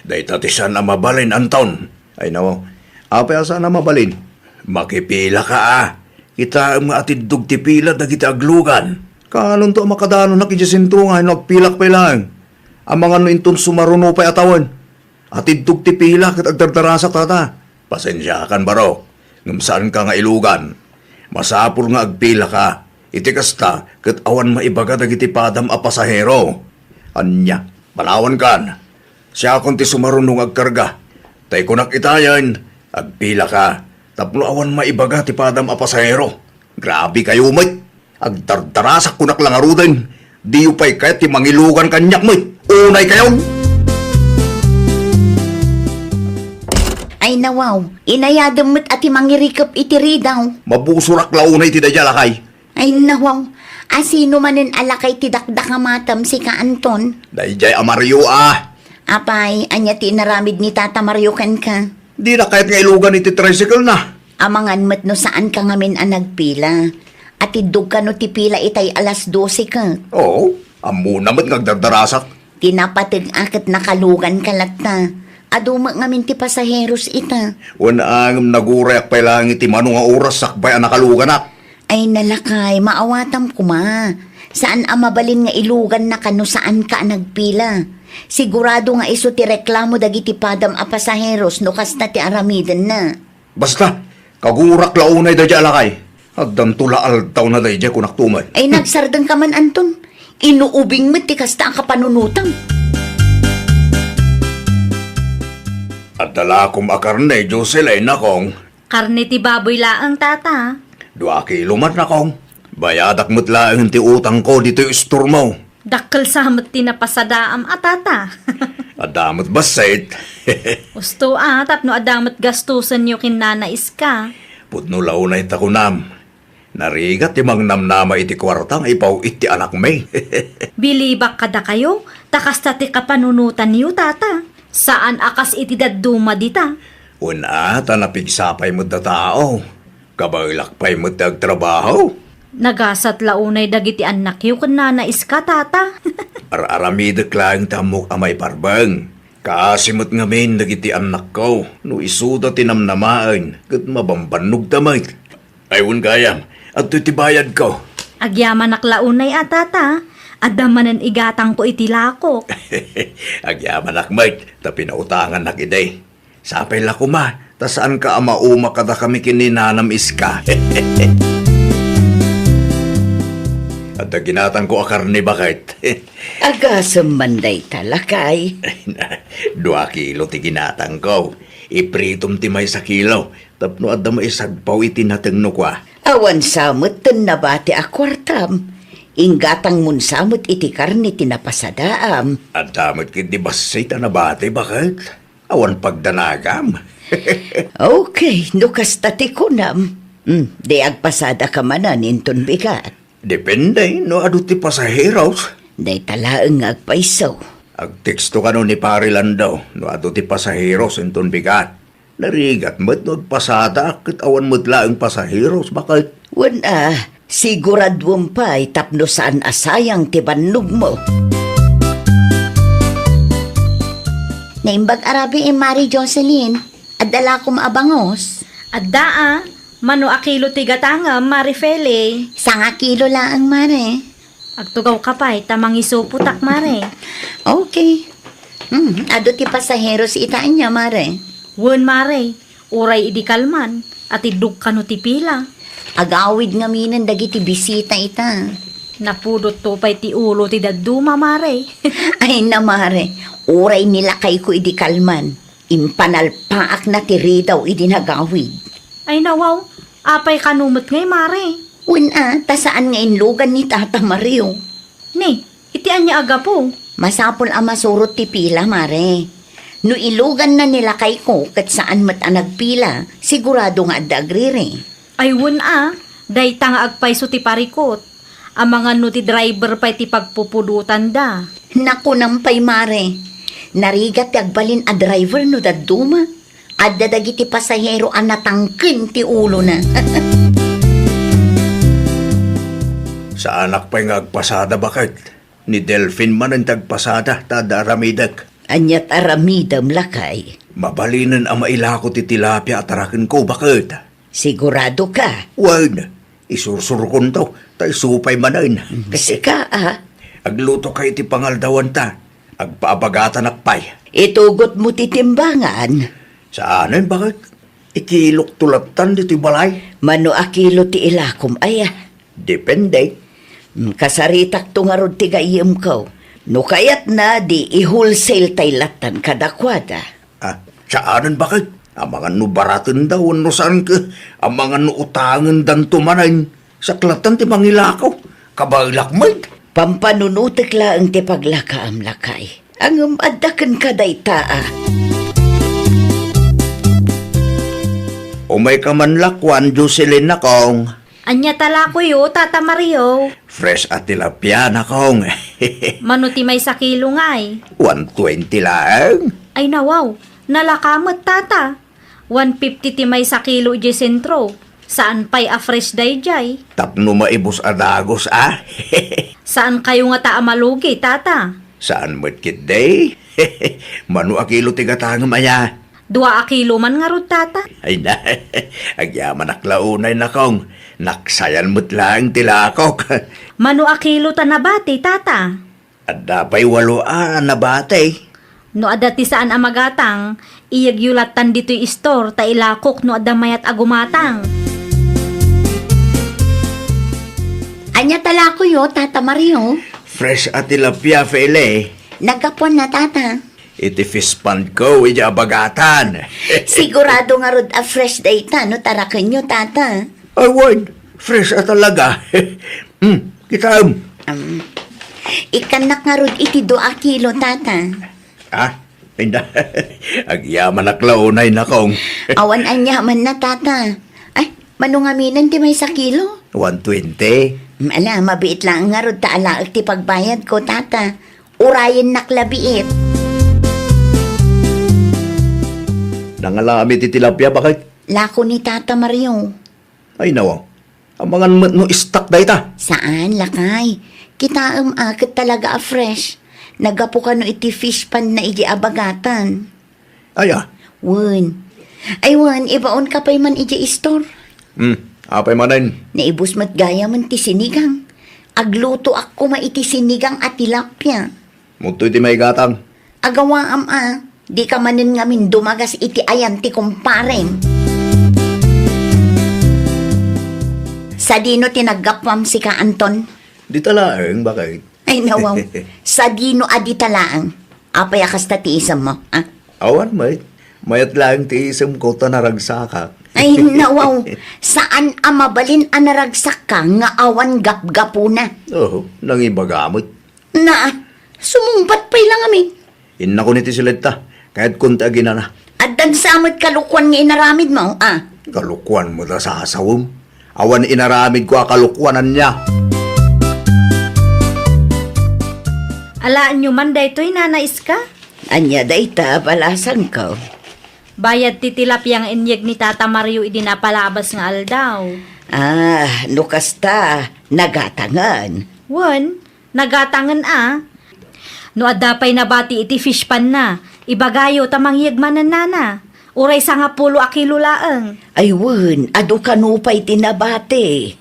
dahi tati sana mabalin ang taon. Ay nawa, apay sana mabalin. Makipila ka Kita ang atidug ti pila dagiti aglugan. Kanon to makadano na kijasintungan, nagpilak pa lang. Ang mga no inton sumaruno pa'y atawan. Atidug ti pila kat agdardarasak, Tata. Pasensya kan baro. Ngam saan ka nga ilugan. Masapul nga agpila ka. Iti kasta, kat awan maibaga dagiti padam a pasahero. Anya, malawan kan. Siya kung ti sumarunong agkarga. Tay kunak itayan, agpila ka. Tapno awan maibaga ti padam a pasahero. Grabe kayo, mate. Agdardarasak kunak lang aruden. Di upay kaya ti mangilugan kanyak, mate. Unay kayo! Ay nawaw, inayadam mo't ati mangirikap iti ridaw. Mabusurak launay ti dajalakay. Ay nawaw, asino manen alakay ti dakdakamatam si ka Anton. Dayjay Amario Apay, anya ti naramid ni Tata Mario kan ka. Di na kahit nga ilugan iti tricycle na. Amangan mo't no saan ka ngamin ang nagpila. At idug ka no ti pila itay alas 12 ka. Oo, amo naman ngagdardarasak. Tinapatid akit nakalugan ka latta. Aduma ngamin ti pasaheros ita. Wala ang nagurayak pa lang iti mano nga oras sakbay ang nakalugan ak. Ay nalakay, maawatam ko ma. Saan ang mabalin nga ilugan na kano saan ka nagpila? Sigurado nga iso ti reklamo dagiti padam a pasaheros no kasta ti aramidan na. Basta, kagurak launay da dya alakay. Agdam tula altaw na da dya kunak tumay. Ay nagsardang ka man Anton. Inuubing mo ti kasta ang kapanunutang. At dala kong akarne, Jocelyn na kong. Karne ti baboy laang tata. 2 kilo man na kong. Bayadak mo't laang ti utang ko dito yung store mo. Dakkel sa hamot ti napasadaam tata. Adamot basit. Usto tapno adamot gastusan nyo kinanais ka. Putno launay takunam. Narigat ti mangnamnama iti kwartang ipaw iti anak may. Bilibak kada kayo, takasta ti kapanunutan niyo tata. Saan akas iti dadduma dita? Una, tanapigsapay mo da tao. Kabailakpay mo dag trabaho. Nagasat launay dagiti anak yu kun nanais ka tata. Araramidak lang tamok amay parbang. Kasimot ngamin dagiti anak ko. No isuda tinamnamaan. Kat mabambanog tamay. Ayun gayam, at titibayad ko. Agyaman launay tata. Adamanan igatang ko iti lakok. Agyaman akmay, ta pinautangan na kiday. Sapay lako ma, ta saan ka amauma kada kami kininanam iska. At ginatang ko akarni bakit? Agasam manday talakay. 2 kilo ti ginatang ko. Ipritom ti may sa kilo. Tapno adda may sagpaw iti natengno kwa. Awan samot ten nabati a kwartam. Inggatang mun samot iti karni tinapasadaam. At damot kit di basay ta nabate bakit? Awan pagdanagam. Okay, no kastati ko nam. Di agpasada ka manan inton bigat. Depende, no adu ti pasaheros. Day talaang agpaisaw. Agteksto ka no ni Parilan daw, no adu ti pasaheros inton bigat. Narigat mo't no pasada akit awan mo't laang pasaheros bakit? Wana, siguradwom pa'y tapno saan asayang tibannog mo. Naimbag arabi Mari Jocelyn. Adala ko maabangos. Adda mano akilo ti gatanga marifele. 1 kilo laang Mare. Agtugaw ka pa'y tamang isuputak mare. Okay. Ado ti pasaheros itaan niya Mare. Wen mare, uray idi kalman at idug kano ti pila. Agawid nga minan dagiti bisita ita. Napudot to pa'y ti ulo ti dadduma mare. Ay na Mare, uray nilakay ko idi kalman. Impanalpaak na ti ridaw idi nagawid. Ay nawaw, apay kanumot ngay mare. Una, tasaan nga inlugan ni Tata Mario. Ni, itian niya aga po. Masapol ang masurot ti pila, Mare. No ilugan na nilakay ko kat saan mat ang nagpila, sigurado nga adagrire. Ay wun day tanga agpay so ti parikot. Ang mga no ti driver pa'y ti pagpupulutan da. Naku nampay, Mare. Narigat ti agbalin a driver no daduma. Adda dagiti pasahero ang natangkin ti ulo na. Sa anak pa'y ngagpasada bakit? Ni Delphine man ang tagpasada, tada ramidag. Anyat aramidam lakay. Mabalinan ang mailako ti tilapia at arakin ko, bakit? Sigurado ka. Wan, isursurkon to, tay supay manan. Kasi ka Agluto kay ti pangaldawan ta, agpaabagatan akpay. Itugot mo titimbangan. Saanan bakit? Ikilok tulatan di ti balay. Mano akilo ti ilakom aya. Depende. Kasaritak to nga rod ti gayem ko. No kayat na di i-wholesale tay latan kadakwada. Saanan bakit? Ang mga nubaratan daw, no saan ka? Ang mga nuutangan dan tumanan. Saklatan ti mangilakaw. Kabailakmay. Pampanunutik laang ti paglakaam lakay. Ang adakan ka daytaa. Umay ka man lakwan, Jocelyn na kong. Anya tala ko yo, Tata Mario. Fresh at tilapia na kong. Mano ti may sa kilo ngay. 120 lang. Ay nawaw, nalakamot tata. 150 ti may sa kilo di sentro. Saan pa'y a fresh day jay? Tapno maibos adagos, Saan kayo nga ta malugi, tata? Saan mo't kit day? Manu akilo tigatang maya. 2 kilo man nga rod, tata. Ay na, agyaman naklaunay na kong. Naksayan mo't lang tilakok. Mano kilo ta nabati, tata. At dapay 8 na batay. No adati saan amagatang, iyagyulatan dito'y istor, ta ilakok no adamayat agumatang. Anya talako yo, Tata Mario. Fresh at tilapia, Fele. Nagkapon na, Tata. Iti fish pond ko, ija bagatan. Sigurado nga rod a fresh data, no tarakan nyo, Tata. Ay, word. Fresh at talaga. Kitam. Ikanak nga rod iti 2 kilo, Tata. Ah, hindi. Agyaman naklaunay na kong. Awan anyaman na, Tata. Ay, manungaminan ti may 1 kilo. 120. Ala, mabiit lang nga rod taalaak ti pagbayad ko, Tata. Urayin naklabiit. Nangalami ti tilapia, bakit? Lako ni Tata Mario. Ay, nawa. Ang mga no stock da ita. Saan, lakay? Kita akit talaga a fresh. Nagapo ka no iti fish pan na iji abagatan. Ay, ah. Wen. Ay, wen, ibaon ka pa'y man iji store. Apay manin. Naibus mat gaya man ti sinigang. Agluto ako maiti sinigang at tilapia. Muto iti may gatang. Agawa di ka manin ngamin dumagas iti ayan ti kumparem. Sa dino tinaggapwam si ka Anton? Di talaeng, bakit? Ay nawaw, sa dino adi talaang. Apay akas ta tiisam mo, ah? Awan, may. Mayat lang ti isang ko ta naragsaka. Ay nawaw, saan amabalin anaragsak ka nga awan gap-gapo na? Oo, nangibagamot. Na, sumumpat pa'y lang amin. Inna ko niti silita, kahit kunta ginana. At dansamot kalukwan nga inaramid mo, ah? Kalukwan mo ta sa asawom. Awan inaramid ko akalukwanan niya. Alaan nyo man daytoy nanais ka? Anya dayta palasan ko. Bayad ti tilapyang inyeg ni Tata Mario idinapalabas nga aldaw. Ah, nukasta, nagatangan. Wen, nagatangan No adapay nabati iti fish pan na. Ibagayo tamang yegmanan nana. Uray sa nga 10 kilo laeng. Ay wen, adu kanupay tinabate.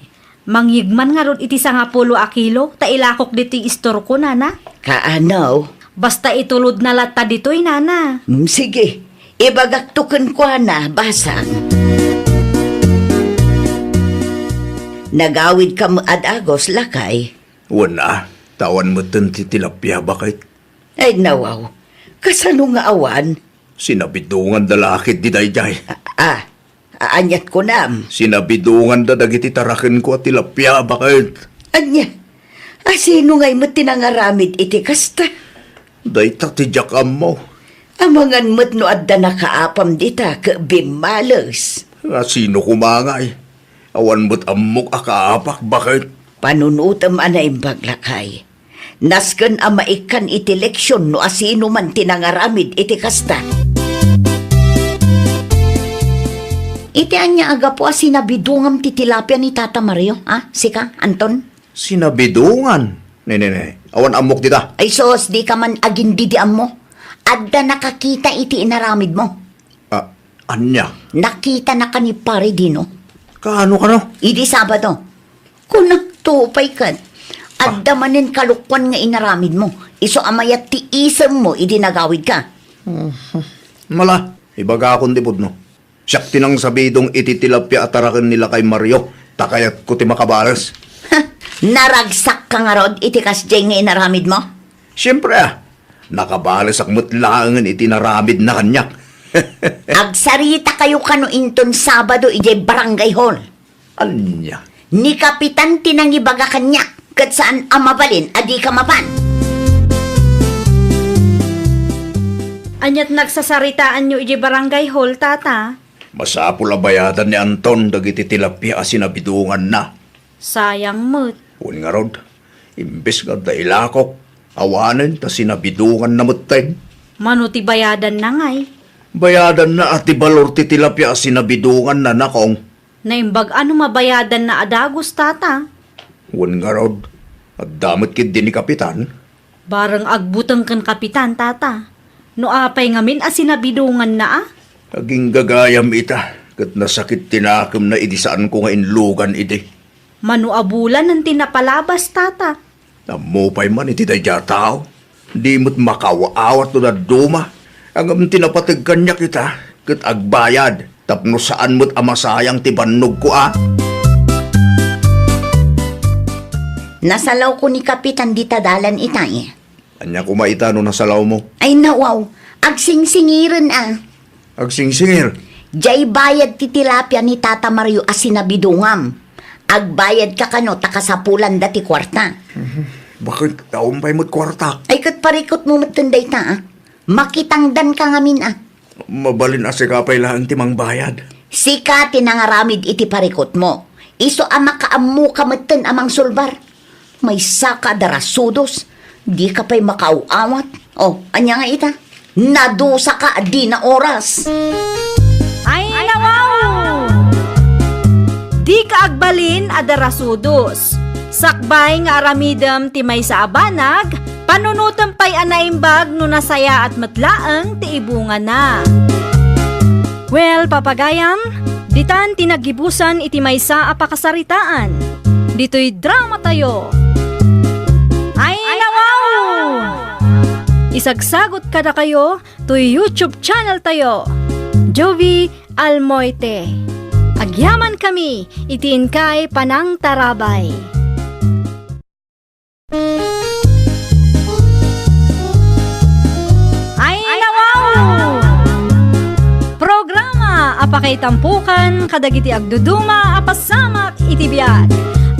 Mangyigman nga ron iti sa nga 10 kilo. Ta ilakok dito istor ko nana. Kaanaw? Basta itulod na lata dito'y nana. Sige, ibagaktukan ko na, basang. Nagawid ka mo adagos, lakay. Wala, tawan mo tan ti tilapia, bakit? Ay nawaw, kasano nga awan? Sinabidungan da lakit di dayjay. Anyat ko nam. Sinabidungan da dagiti tarakin ko at tilapia, bakit? Anya, sino nga'y mo tinangaramid iti kasta? Dayta ti jakam mo. Amangan mo't no adda nakaapam dita ka bimalos. Sino kumangay? Awan mo't amok akaapak, bakit? Panunutam anay baglakay. Nasken ang maikan iti leksyon no asino man tinangaramid iti kasta. Iti anya aga po sinabidungam ti tilapia ni Tata Mario, Sika, Anton? Sinabidungan? Ne. Awan amok dita. Ay sos, di ka man agindidiam mo. Adda nakakita iti inaramid mo. Anya? Nakita na ka ni pare dino. Kaano ka no? Idi Sabado. Kung nagtupay ka, adda manin kalukwan nga inaramid mo. Iso amayat ti isam mo, idi nagawid ka. Mala, ibaga akong dipod no. Siyak tinang sabidong ititilapya at tarakan nila kay Mario. Takayat ko ti makabalas. Naragsak ka nga rod, iti kasjay nga inaramid mo. Siyempre nakabalas ak mutlangan itinaramid na kanyak. Agsarita kayo kano inton Sabado, ijay barangay hall. Anya? Ni Kapitan tinangibaga kanya, kat saan amabalin, adi ka mapan. Anyat nagsasaritaan nyo iji barangay hall, Tata. Masapul bayadan ni Anton dagiti tilapia asinabidungan na. Sayang mo't. Un nga rod, imbes nga dailakok, awanan ta sinabidungan na mutay. Manuti bayadan na ngay. Bayadan na ati balor ti tilapia asinabidungan na nakong. Naimbag ano mabayadan na adagos, Tata. Un nga rod, at damot kid din ni Kapitan. Barang agbutang kan kapitan, Tata. No apay ngamin asinabidungan na ah. Aging gagayam ita. Kat nasakit tinakam na idisaan ko nga inlugan iti. Manuabulan ng tinapalabas, tata. Namupay man iti dayja tao. Di mo't makawaawat na duma. Ang tinapatag kanya kita. Kat agbayad. Tapno saan mo't amasayang tibanog ko ah. Nasalaw ko ni Kapitan di tadalan itay. Anya kumaita no nasalaw mo. Ay nawaw, agsingsingiran ah. Agsingsingir. Jay bayad ti tilapia ni Tata Mario asinabidungam. Agbayad ka kano takasapulan dati kwarta. Bakit kaumpay mo't kwarta? Ay kat parikot mo matunday ta ah. Makitangdan ka ngamin ah. Mabalin asikapay lang timang bayad. Sika tinangaramid iti parikot mo. Iso ama kaamu kamatan amang sulbar. May saka darasudos. Di ka pa'y makauawat. Oh, anya nga ita. Nadusa ka di na oras. Ay, nawaw! Di ka agbalin adarasudos. Sakbay nga aramidem ti may sa abanag, panunutan pa'y anaimbag no nasaya at matlaang ti ibunga na. Well, papagayam, ditan tinagibusan iti may sa apakasaritaan. Dito'y drama tayo. Ay, nawaw! Isagsagot kada kayo to YouTube channel tayo. Jovi Almoite. Agyaman kami, itiin kay Panang Tarabay. Ay, nawaw! Programa apakay tampukan kadagiti agduduma apasamak itibiyat.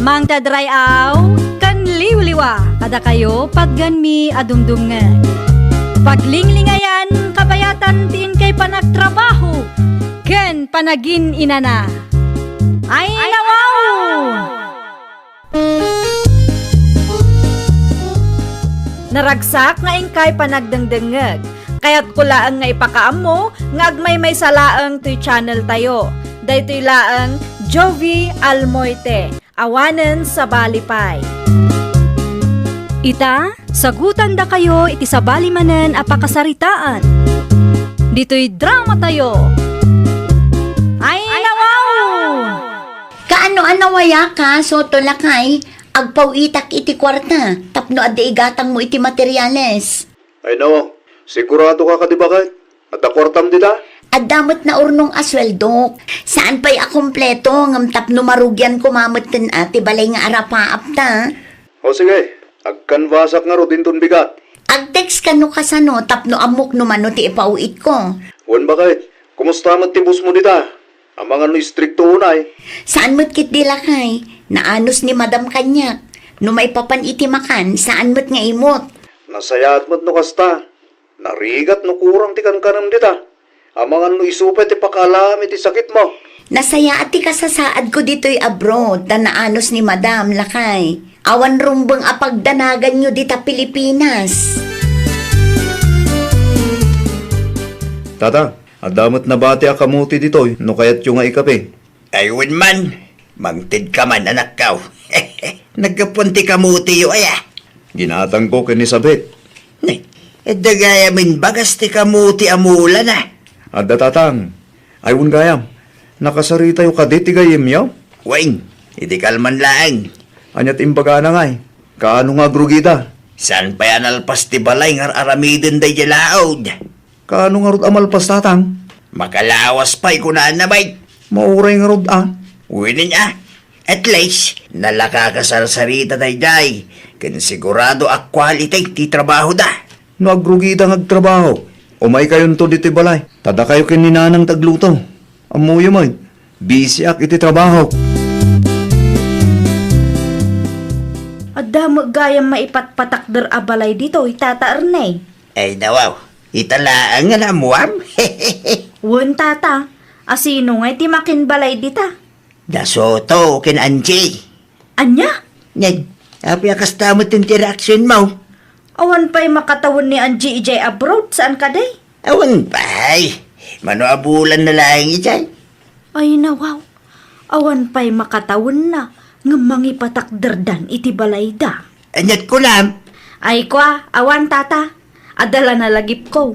Mang tadrayaw kan liwliwa kada kayo pagganmi adumdumngan. Paglinglingayan kabayatan tiin kay panagtrabaho ken panagin inana. Ay, nawaw! Naragsak nga ingkay panagdengdengeg. Kaya't kulaan nga ipakaamo nga agmay may salaang to'y channel tayo. Daytoy laang Jovi Almoite. Awanen sa Balipay. Ita, sagutan da kayo iti sa balimanen apakasaritaan. Dito'y drama tayo. Ay, nawaw! Kaano-ano waya ka, soto lakay, agpawitak iti kwarta, tapno adi igatang mo iti materyales. Ay no, sigurado ka di ba kay? At akwartam di da? Adamot na urnong asweldo. Saan pa'y akumpleto ngam tapno marugyan kumamot ten ati balay nga arapaap ta. O sige, agkanvasak nga ro din ton bigat. Agtext ka no kasano tapno amok no mano ti ipauit ko. Wan ba kay? Kumusta man tibus mo dita? Ang mga no istrikto unay. Saan mo't kit dilakay? Naanos ni Madam Kanyak. No may papan iti makan, saan mo't nga imot? Nasayat mo't no kasta. Narigat no kurang ti kankanam dita. Ang mga no isupay ti pakalam iti sakit mo. Nasaya ati kasasaad ko dito'y abroad, na naanos ni Madam Lakay. Awan rumbang apagdanagan nyo dita Pilipinas. Tata, adamot na bati a kamuti ditoy, no kayat yung nga ikape. Ayun man, mangtid ka man anak kaw. Nagkapunti kamuti yo aya. Ginatang ko ken Elizabeth. Dagaya min bagas ti kamuti amula na. Adda tatang, ayun gayam, nakasarita yung kaditi gayim yaw. Waing, iti kalman laang. Anyat imbaga na ngay, kaano nga grugida? San pa yan alpas ti balay nga aramidin day jalaod? Kaano nga rod amalpas tatang? Makalawas pa'y kunaan na bay. Mauray nga rod ah. Uwinin niya. At least, nalakakasarsarita day day. Ken sigurado ak quality ti trabaho da. No agrugida nga agtrabaho. Umay kayon to diti balay. Tada kayo kininanang tagluto. Amuyo mo, busy ak iti trabaho. Adda gayam maipatpatakder abalay dito, itata Ernay. Ay nawaw, italaan nga na muam. Wen tata, asino nga iti makinbalay dita? Dasoto ken Angie. Anya? Ned, api akastamot interaction mo. Awan pa'y makatawon ni Angie ijay abroad, saan ka day? Awan pa'y, manoabulan na lang ijay. Ay nawaw, awan pa'y makatawon na, nga mangipatakderdan iti balay da. Anyat ko lang. Ay kwa, awan tata, adala na lagip ko.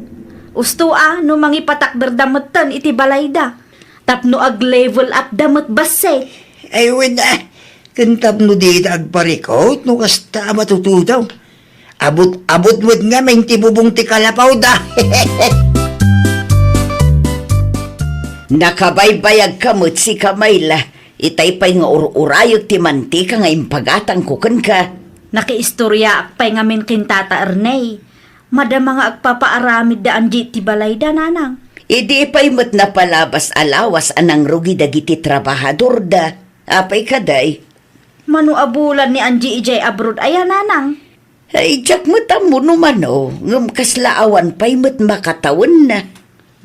Usto no mangipatakder dametan iti balay da. Tapno ag level up damet base. Ay, wala. Kantap no dito agparikot, no kasta matututaw. Abot mo't nga, may tibubong ti kalapaw da. Nakabaybayag kamot si Kamayla. Itay pa'y nga urayog ti mantika nga impagatang kukan ka. Nakiistorya akpay ngamin kin Tata Ernay. Madama nga agpapaaramid da anji ti balay da nanang. Idi pa'y mo't napalabas alawas anang rugi dagiti trabahador da. Apay kaday. Manu abulan ni Anji ijay abroad ayan nanang. Ay, jak mo't amo numano. Ngam kaslaawan pa'y mo't makatawan na.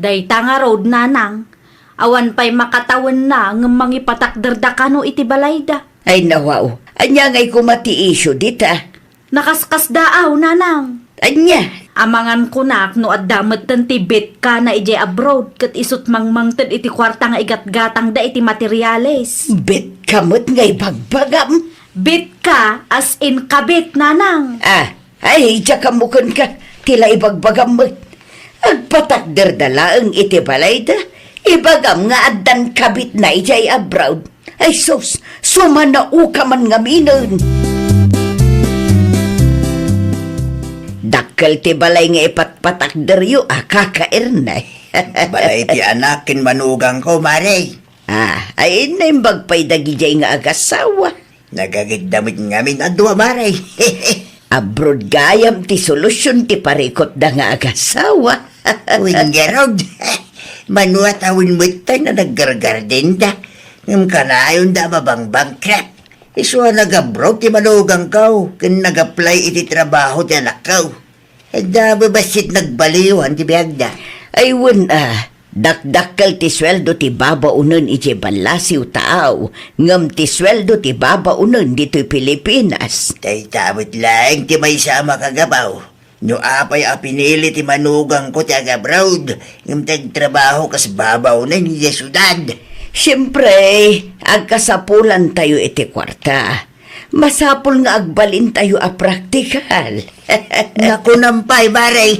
Day tanga road nanang. Awan pa'y makatawan na ng mangipatakder da kano iti balay da. Ay nawaw. Anya nga'y kumati isyo dita. Nakaskas daaw nanang. Anya. Amangan ko na no addamet ten ti bet ka na ijay abroad kat isut mangmangted iti kwarta nga igatgatang da iti materyales. Bet kamot nga'y bagbagam. Bet ka as in kabit nanang. Ay, jak kamukon ka. Tila ibagbagam mo't. Agpatakder dalaang iti balay da. Ibagam nga addan kabit na ijay abroad. Ay sus, sumanao ka man nga minon. Dakkel ti balay nga ipatpatakder yu, kakairnay. Balay ti anakin manugang ko, Maray. Ay naimbag pa'y dagijay nga agasawa. Nagagidamit ngamin adwa, Maray. Abroad gayam ti solusyon ti parikot da nga agasawa. Wingerod. Manuat awin mo't na naggargar din da. Ngam kanayon da mabang bankrupt. Iswa nag-abroad ti manugang kaw. Kan nag-apply iti trabaho ti anak kaw. Da babasit nagbaliwan ti biyag da. Ay dakdakkel ti sweldo ti babaunon iti balasiw taaw. Ngam ti sweldo ti babaunon dito'y Pilipinas. Tay tabot lang ti may sama kagabaw. No apay pinili ti manugang ko ti agabroad. Ngam tagtrabaho kas babaw na ni syudad. Siyempre, agkasapulan tayo iti kwarta. Masapul nga agbalin tayo a praktikal. Naku nampay, Maray.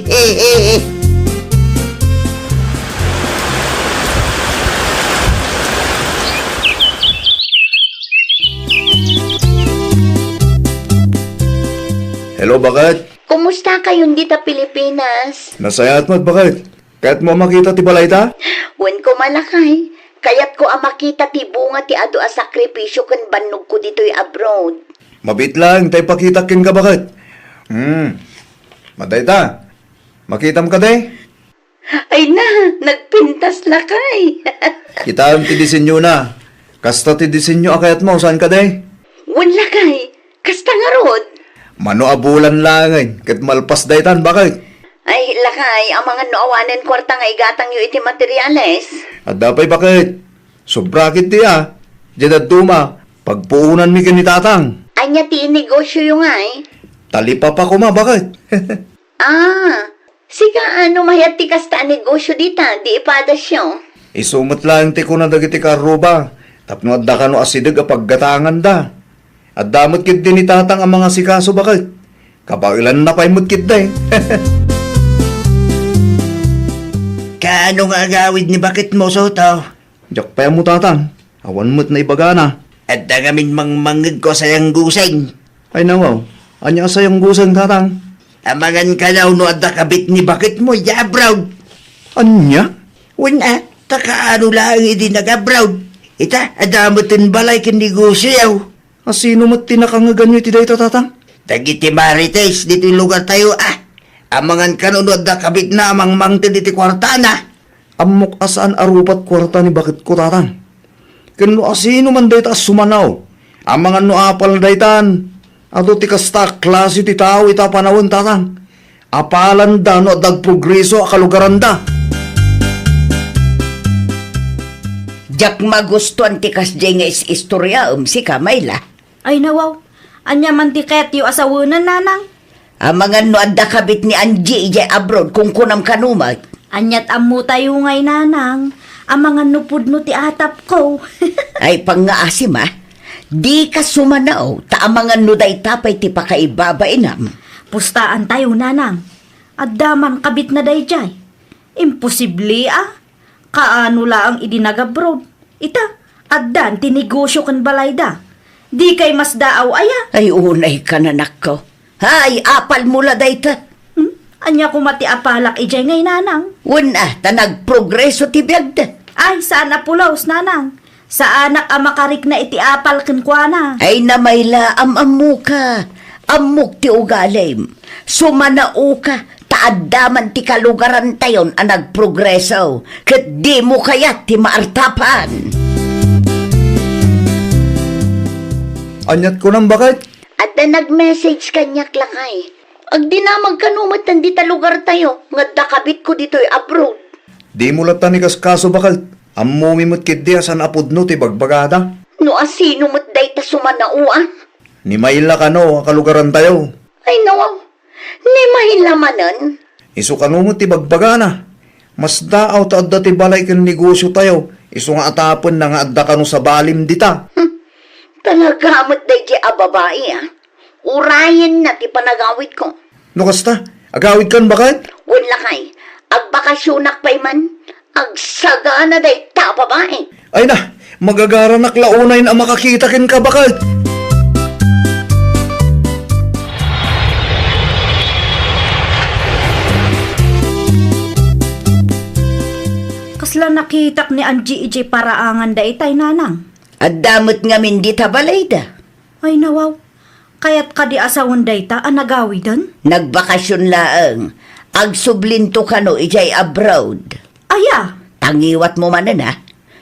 Hello, bakit? Kumusta kayong dita Pilipinas? Nasayat mo't bakit? Kahit mo makita ti balay ta? Wen ko malakay. Kayat ko makita ti bunga ti ado a sakripisyo kan banog ko dito'y abroad. Mabit lang, tay pakita kin ka bakit? Maday ta. Makitam ka day? Ay na, nagpintas lakay. Kita ti disenyo na. Kasta ti disenyo akayat mo, saan ka day? Wen lakay, kasta nga rod. Mano abulan lang ay, kat malpas day tan, bakit? Ay lakay, ang mga noowanan kwarta nga igatang yu iti materyales. At dapay bakit? Sobrakit ti Diyan duma, pagpuunan mi kinitatang. Anya ti negosyo yung ay. Talipa pa ko bakit? Siga mayat ti kasta negosyo dita, di ipadas siyo. Isumot lang ti ko na dagiti karuba. Tapno adda ka no asidag a paggatangan da. At damot kit din itatang ang mga sikaso bakit? Kapailan na pa'y mutkit da Kaano nga agawid ni bakit mo soto? Diyak pa mo tatang. Awan mo't na ibagana. At dangamin mangmangig ko sayang guseng. Ay nawaw. Anya sayang gusang tatang. Amangan ka daw no adda kabit ni bakit mo, abroad. Anya? Wala, takaano lang hindi nag-abroad. Ita, adamutin balay kin negosyo yaw. Asino mo't tinakangaganyo ti dayto tatang? Dagiti Marites, dito yung lugar tayo Amangan ka no adda kabit na amang mangtin diti kwarta na. Amok asaan arupat kwarta ni bakit ko tatang? Kano asino man dayta as sumanaw? Amangan no apal daytan. Ato ti kasta klase ti tao ita panawon tatang. Apalan da no dag progreso akalugaran da. Jak magustuhan ti kasjay nga istorya si Kamayla. Ay nawaw, anya man tiket yu asawunan nanang. Amangan no adda kabit ni Anji ijay abroad kung kunam kanumag. Anyat amu tayo ngay nanang. Amangan nupud no ti atap ko. Ay pangaasim di ka sumanaw, taamangan no day tapay ti pakaibabainam. Pustaan tayo nanang. Addaman kabit na day jay. Imposible Kaano laang idinag-abroad. Ita, addan tinegosyo kan balay da. Di kay mas daaw aya. Ay, unay ka na nako. Hay, apal mula dayta. Anya ko mati apalak ijay ngay nanang. Una, ta nagprogreso ti biyagda. Ay, saan na pulaos nanang? Sa anak makarik na iti apal kan kwa na. Ay namayla amamu ka. Amuk ti ugalim. Sumanao ka. Taaddaman ti kalugaran tayon ang nagprogreso. Kat di mo kaya ti maartapan. Anyat ko nang bakit? At na nag-message kanyak lakay. Ag di na magkanumatan di ta lugar tayo. Nga dakabit ko dito'y abroad. Di mo latan ni kaskaso bakal. Ammo mimot kid di asan apod no ti bagbagada. No asino mo't day ta sumanauan. Ni Mayla ka no, kalugaran tayo. Ay nawaw. Ni mahilamanan. Isu ka no mo ti bagbagana. Mas daaw ta adda ti balay ken negosyo tayo. Isu nga atapon na nga adda ka no sa balim dita. Talaga mo't day di ababae Urayan na ti panagawit ko. No kasta, agawid kan bakit? Wala kay. Ag bakasyonak pa'y man. Ag sagana day ta babae. Ay na, magagaranak launay na makakita ken ka bakit? Kasla nakitak ni Angie ijay paraangan da itay nanang. At damot nga min di tabalay da. Ay nawaw. Kaya't kadi asawan da ita ang nagawi doon? Nagbakasyon laang. Ag sublinto ka no ijay abroad. Aya. Tangiwat mo man na.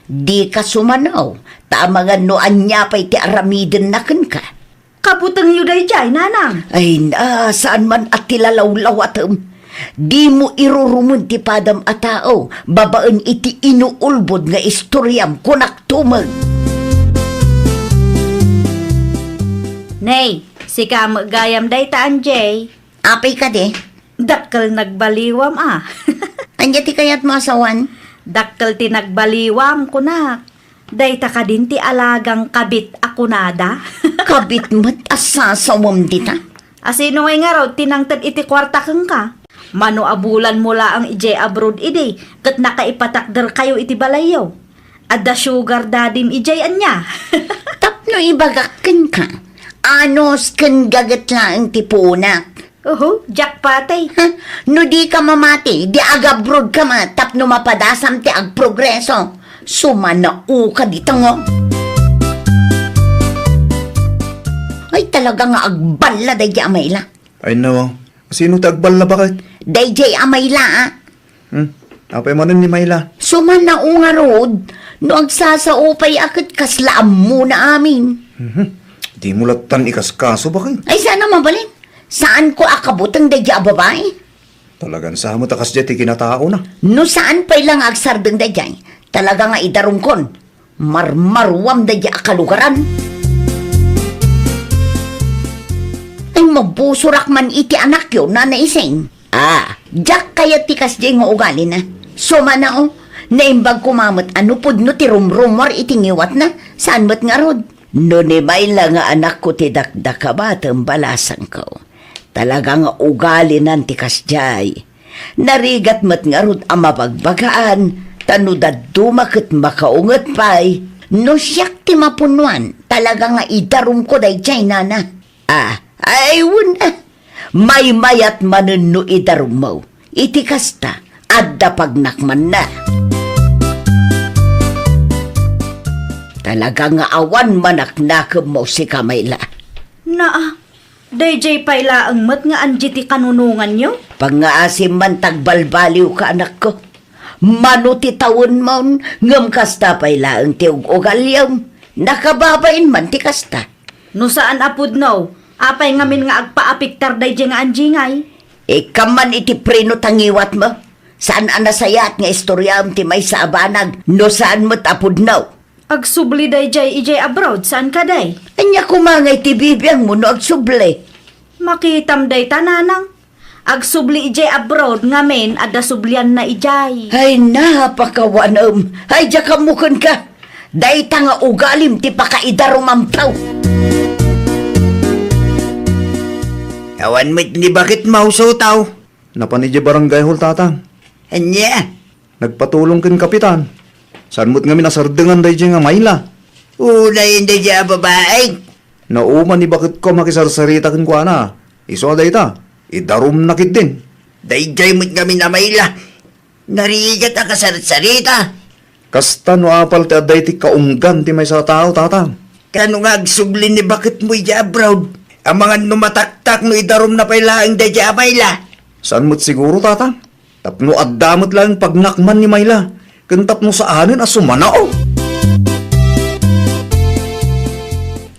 Di ka sumanaw. Tamangan no anya pa'y ti aramiden na ka. Kaputang yu da ijay nanang. Ay na, saan man at tilalawlaw atam. Di mo irurumun ti padam a tao. Babaan iti inuulbod nga istoryam kunak tumag. Nay, si ka magayam da ita Anjay. Apay ka de. Dakkel nagbaliwam Anya ti kayat mo asawan? Dakkel ti nagbaliwam kunak. Dayta ka din ti alagang kabit akunada. Kabit mo't asasawam dita. Asino ngay nga raw tinangtad iti kwarta kang ka. Mano abulan mula ang ijay abroad ide. Kat nakaipatakder kayo iti balayaw. Adda sugar dadim ijay anya. Tapno ibagakin ka. Anos kan gagat lang tipunak. Jack patay. No di ka mamati, di agabrod ka ma, tapno mapadasam ti agprogreso. Sumanao ka dito nga. Ay talaga nga agbala day amayla. Ay no, sino tagbal na bakit? Day amayla Apay manan ni Mayla. Sumanao nga rod, no agsasaupay akit kaslaam mo na amin. Di mo latan ikaskaso bakit? Ay sana mabalin, saan ko akabutang day babae? Talagan sa mo takas jeti kinatao na. No saan pa ilang agsardeng day talaga nga idarungkon. Marmarwam day akalugaran. Ay mabusurak man iti anak yun na naising. Jack kaya tikas di nga ugali na. Sumanao, naimbag kumamot ano pod no ti rumrumor itingiwat na. Saan mo't nga rod? No ni Mayla nga anak ko ti dakdaka batang balasang ko. Talaga nga ugali nan ti kasjay. Narigat mat nga rod ang mabagbagaan. Tanudad dumakit makaungat pa'y. No siyak ti mapunuan, talaga nga idarum ko day jay nana. Ay wala. May mayat manen no idarum mo. Iti kasta, adda pagnakman na. Talaga nga awan manaknakam mo si Kamayla. DJ paila ang mat nga Angie ti kanunungan nyo? Pangaasim man tagbalbaliw ka anak ko. Mano ti tawon mo, ngam kasta payla ang ti ugalyam. Nakababain man ti kasta. No saan apod no? Apay ngamin nga agpaapiktar DJ nga Angie ngay. Ikaman iti preno tangiwat mo. Saan anasayat nga istoryam ti may sa abanag, no saan mo tapod no? Agsubli DJ ijay abroad, saan ka day? Anya kumangay ti bibiyang mo no agsuble. Makitam day tananang. Agsubli ijay abroad ngamin adda sublian na ijay. Ay napakawanam. Ay jakamukan ka. Dayta nga ugalim ti pakaidarumamtaw. Awan mo't ni bakit mauso tao? Napanidya barangay hol tatang. Anya? Nagpatulong kin kapitan. Saan mo't nga minasardengan day nga mayla. Una hindi siya babae. Nauman ni bakit ko makisarsarita kin kwa na. Iso day ta. Idarum nakit din. Dayjay mo't kami na mayla. Narigat ang kasarsarita. Kasta no apal ti aday ti kaunggan ti may sa tao, tatang. Kano nga agsublin ni bakit mo iya abroad? Ang mga numataktak no idarom na pailaang dayjay mayla. Saan mo't siguro, tatang? Tapno addamot lang pagnakman ni Mayla. Kantap no sa anin asumanao.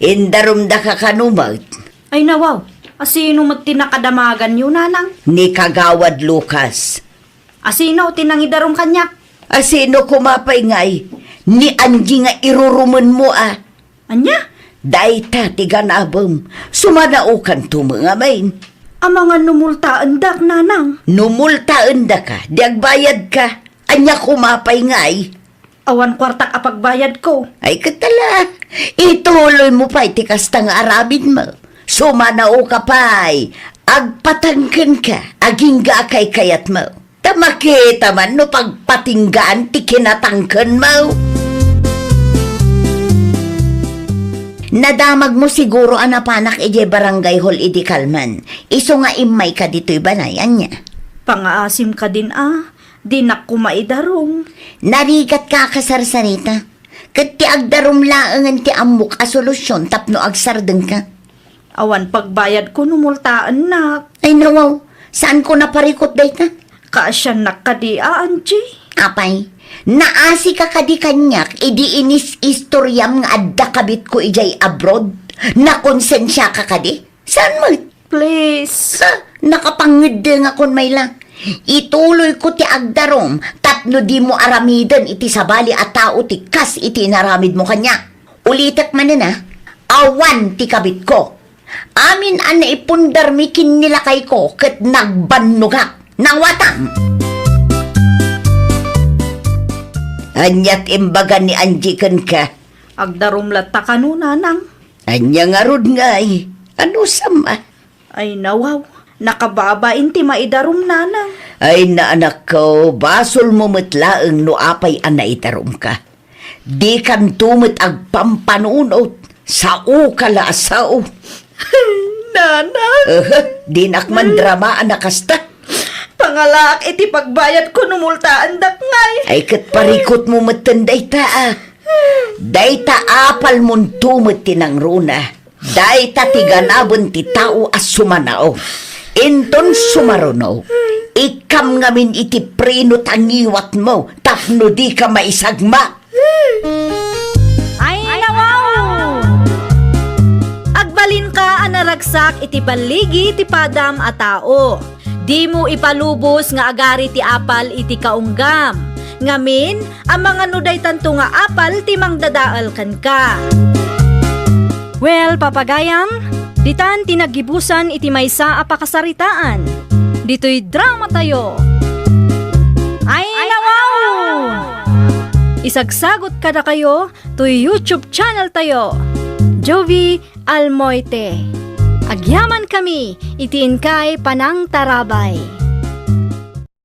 Indarum da ka kanumag, Ay nawaw, asino mo't tinakadamagan yun, nanang? ni Kagawad Lucas. Asino tinangidarom kanyak? Asino kumapay ngay, ni Angie nga iruruman mo Anya? Dayta tiganabam, sumanaukan tumangamain. Ang mga numultaan dak, nanang. Numultaan da ka, diagbayad ka, anya kumapay ngay. Awan kwartak apagbayad ko. Ay katala, ituloy mo pa'y tikas tang arabin mo. Sumanao ka pa'y, agpatangkan ka, aging kay kayat mo. Tamakita man no pagpatinggaan ti kinatangkan mo. Nadamag mo siguro anapanak ije barangay hall idi Kalman. Iso nga imay ka dito'y banayan niya. Pangaasim ka din dinak ko maidarom. Narigat ka kasarsarita. Kat ti agdarom laangan ti amok a solusyon tapno agsardeng ka. Awan pagbayad ko numultaan nak. Ay nawaw, saan ko naparikot day ka? Kaasyan nakkadia, Angie. Apay, naasi ka kadi kanyak, idi inis istoryam nga adda kabit ko ijay abroad. Nakonsensya ka kadi? Saan mo? Please. Nakapangid nga kon may lang. Ituloy ko ti agdarom, tapno di mo aramidan iti sabali at tao ti kas iti naramid mo kanya. Ulitak man na, awan ti kabit ko. Amin an naipundar mi kinilakay ko kat nagbanugak. Nawatang! Anyat imbaga ni Angie kan ka. Agdarom latta ka no, nanang. Anya nga rod ngay. Ano sama? Ay nawaw, nakababain ti maidarom, nanang. Ay na anak ko, basol mo matlaang no apay anaitarom ka. Di kan tumit agpampanunot. Sao kala sao. Nanang, Di nakman drama anakasta. pangalak iti pagbayad ko numultaan dak ngay. Ay kat parikot mo matan dayta Dayta apal mon tumit tinang runa. Dayta tiganabon ti tao as sumanao. Inton sumaruno. Ikam ngamin iti prino tangiwat mo. Tapno di ka maisagma. Ay nawaw! Agbalin ka anaragsak iti baligi ti padam a tao. Di mo ipalubos nga agari ti apal iti kaunggam. Ngamin, ang mga nuday tanto nga apal ti mangdadaal kan ka. Well, papagayam, ditan tinagibusan iti maysa a pakasaritaan. Dito'y drama tayo. Ay nawaw! Isagsagot kada kayo to YouTube channel tayo. Jovi Almoite. Agyaman kami, itiin kay Panang Tarabay.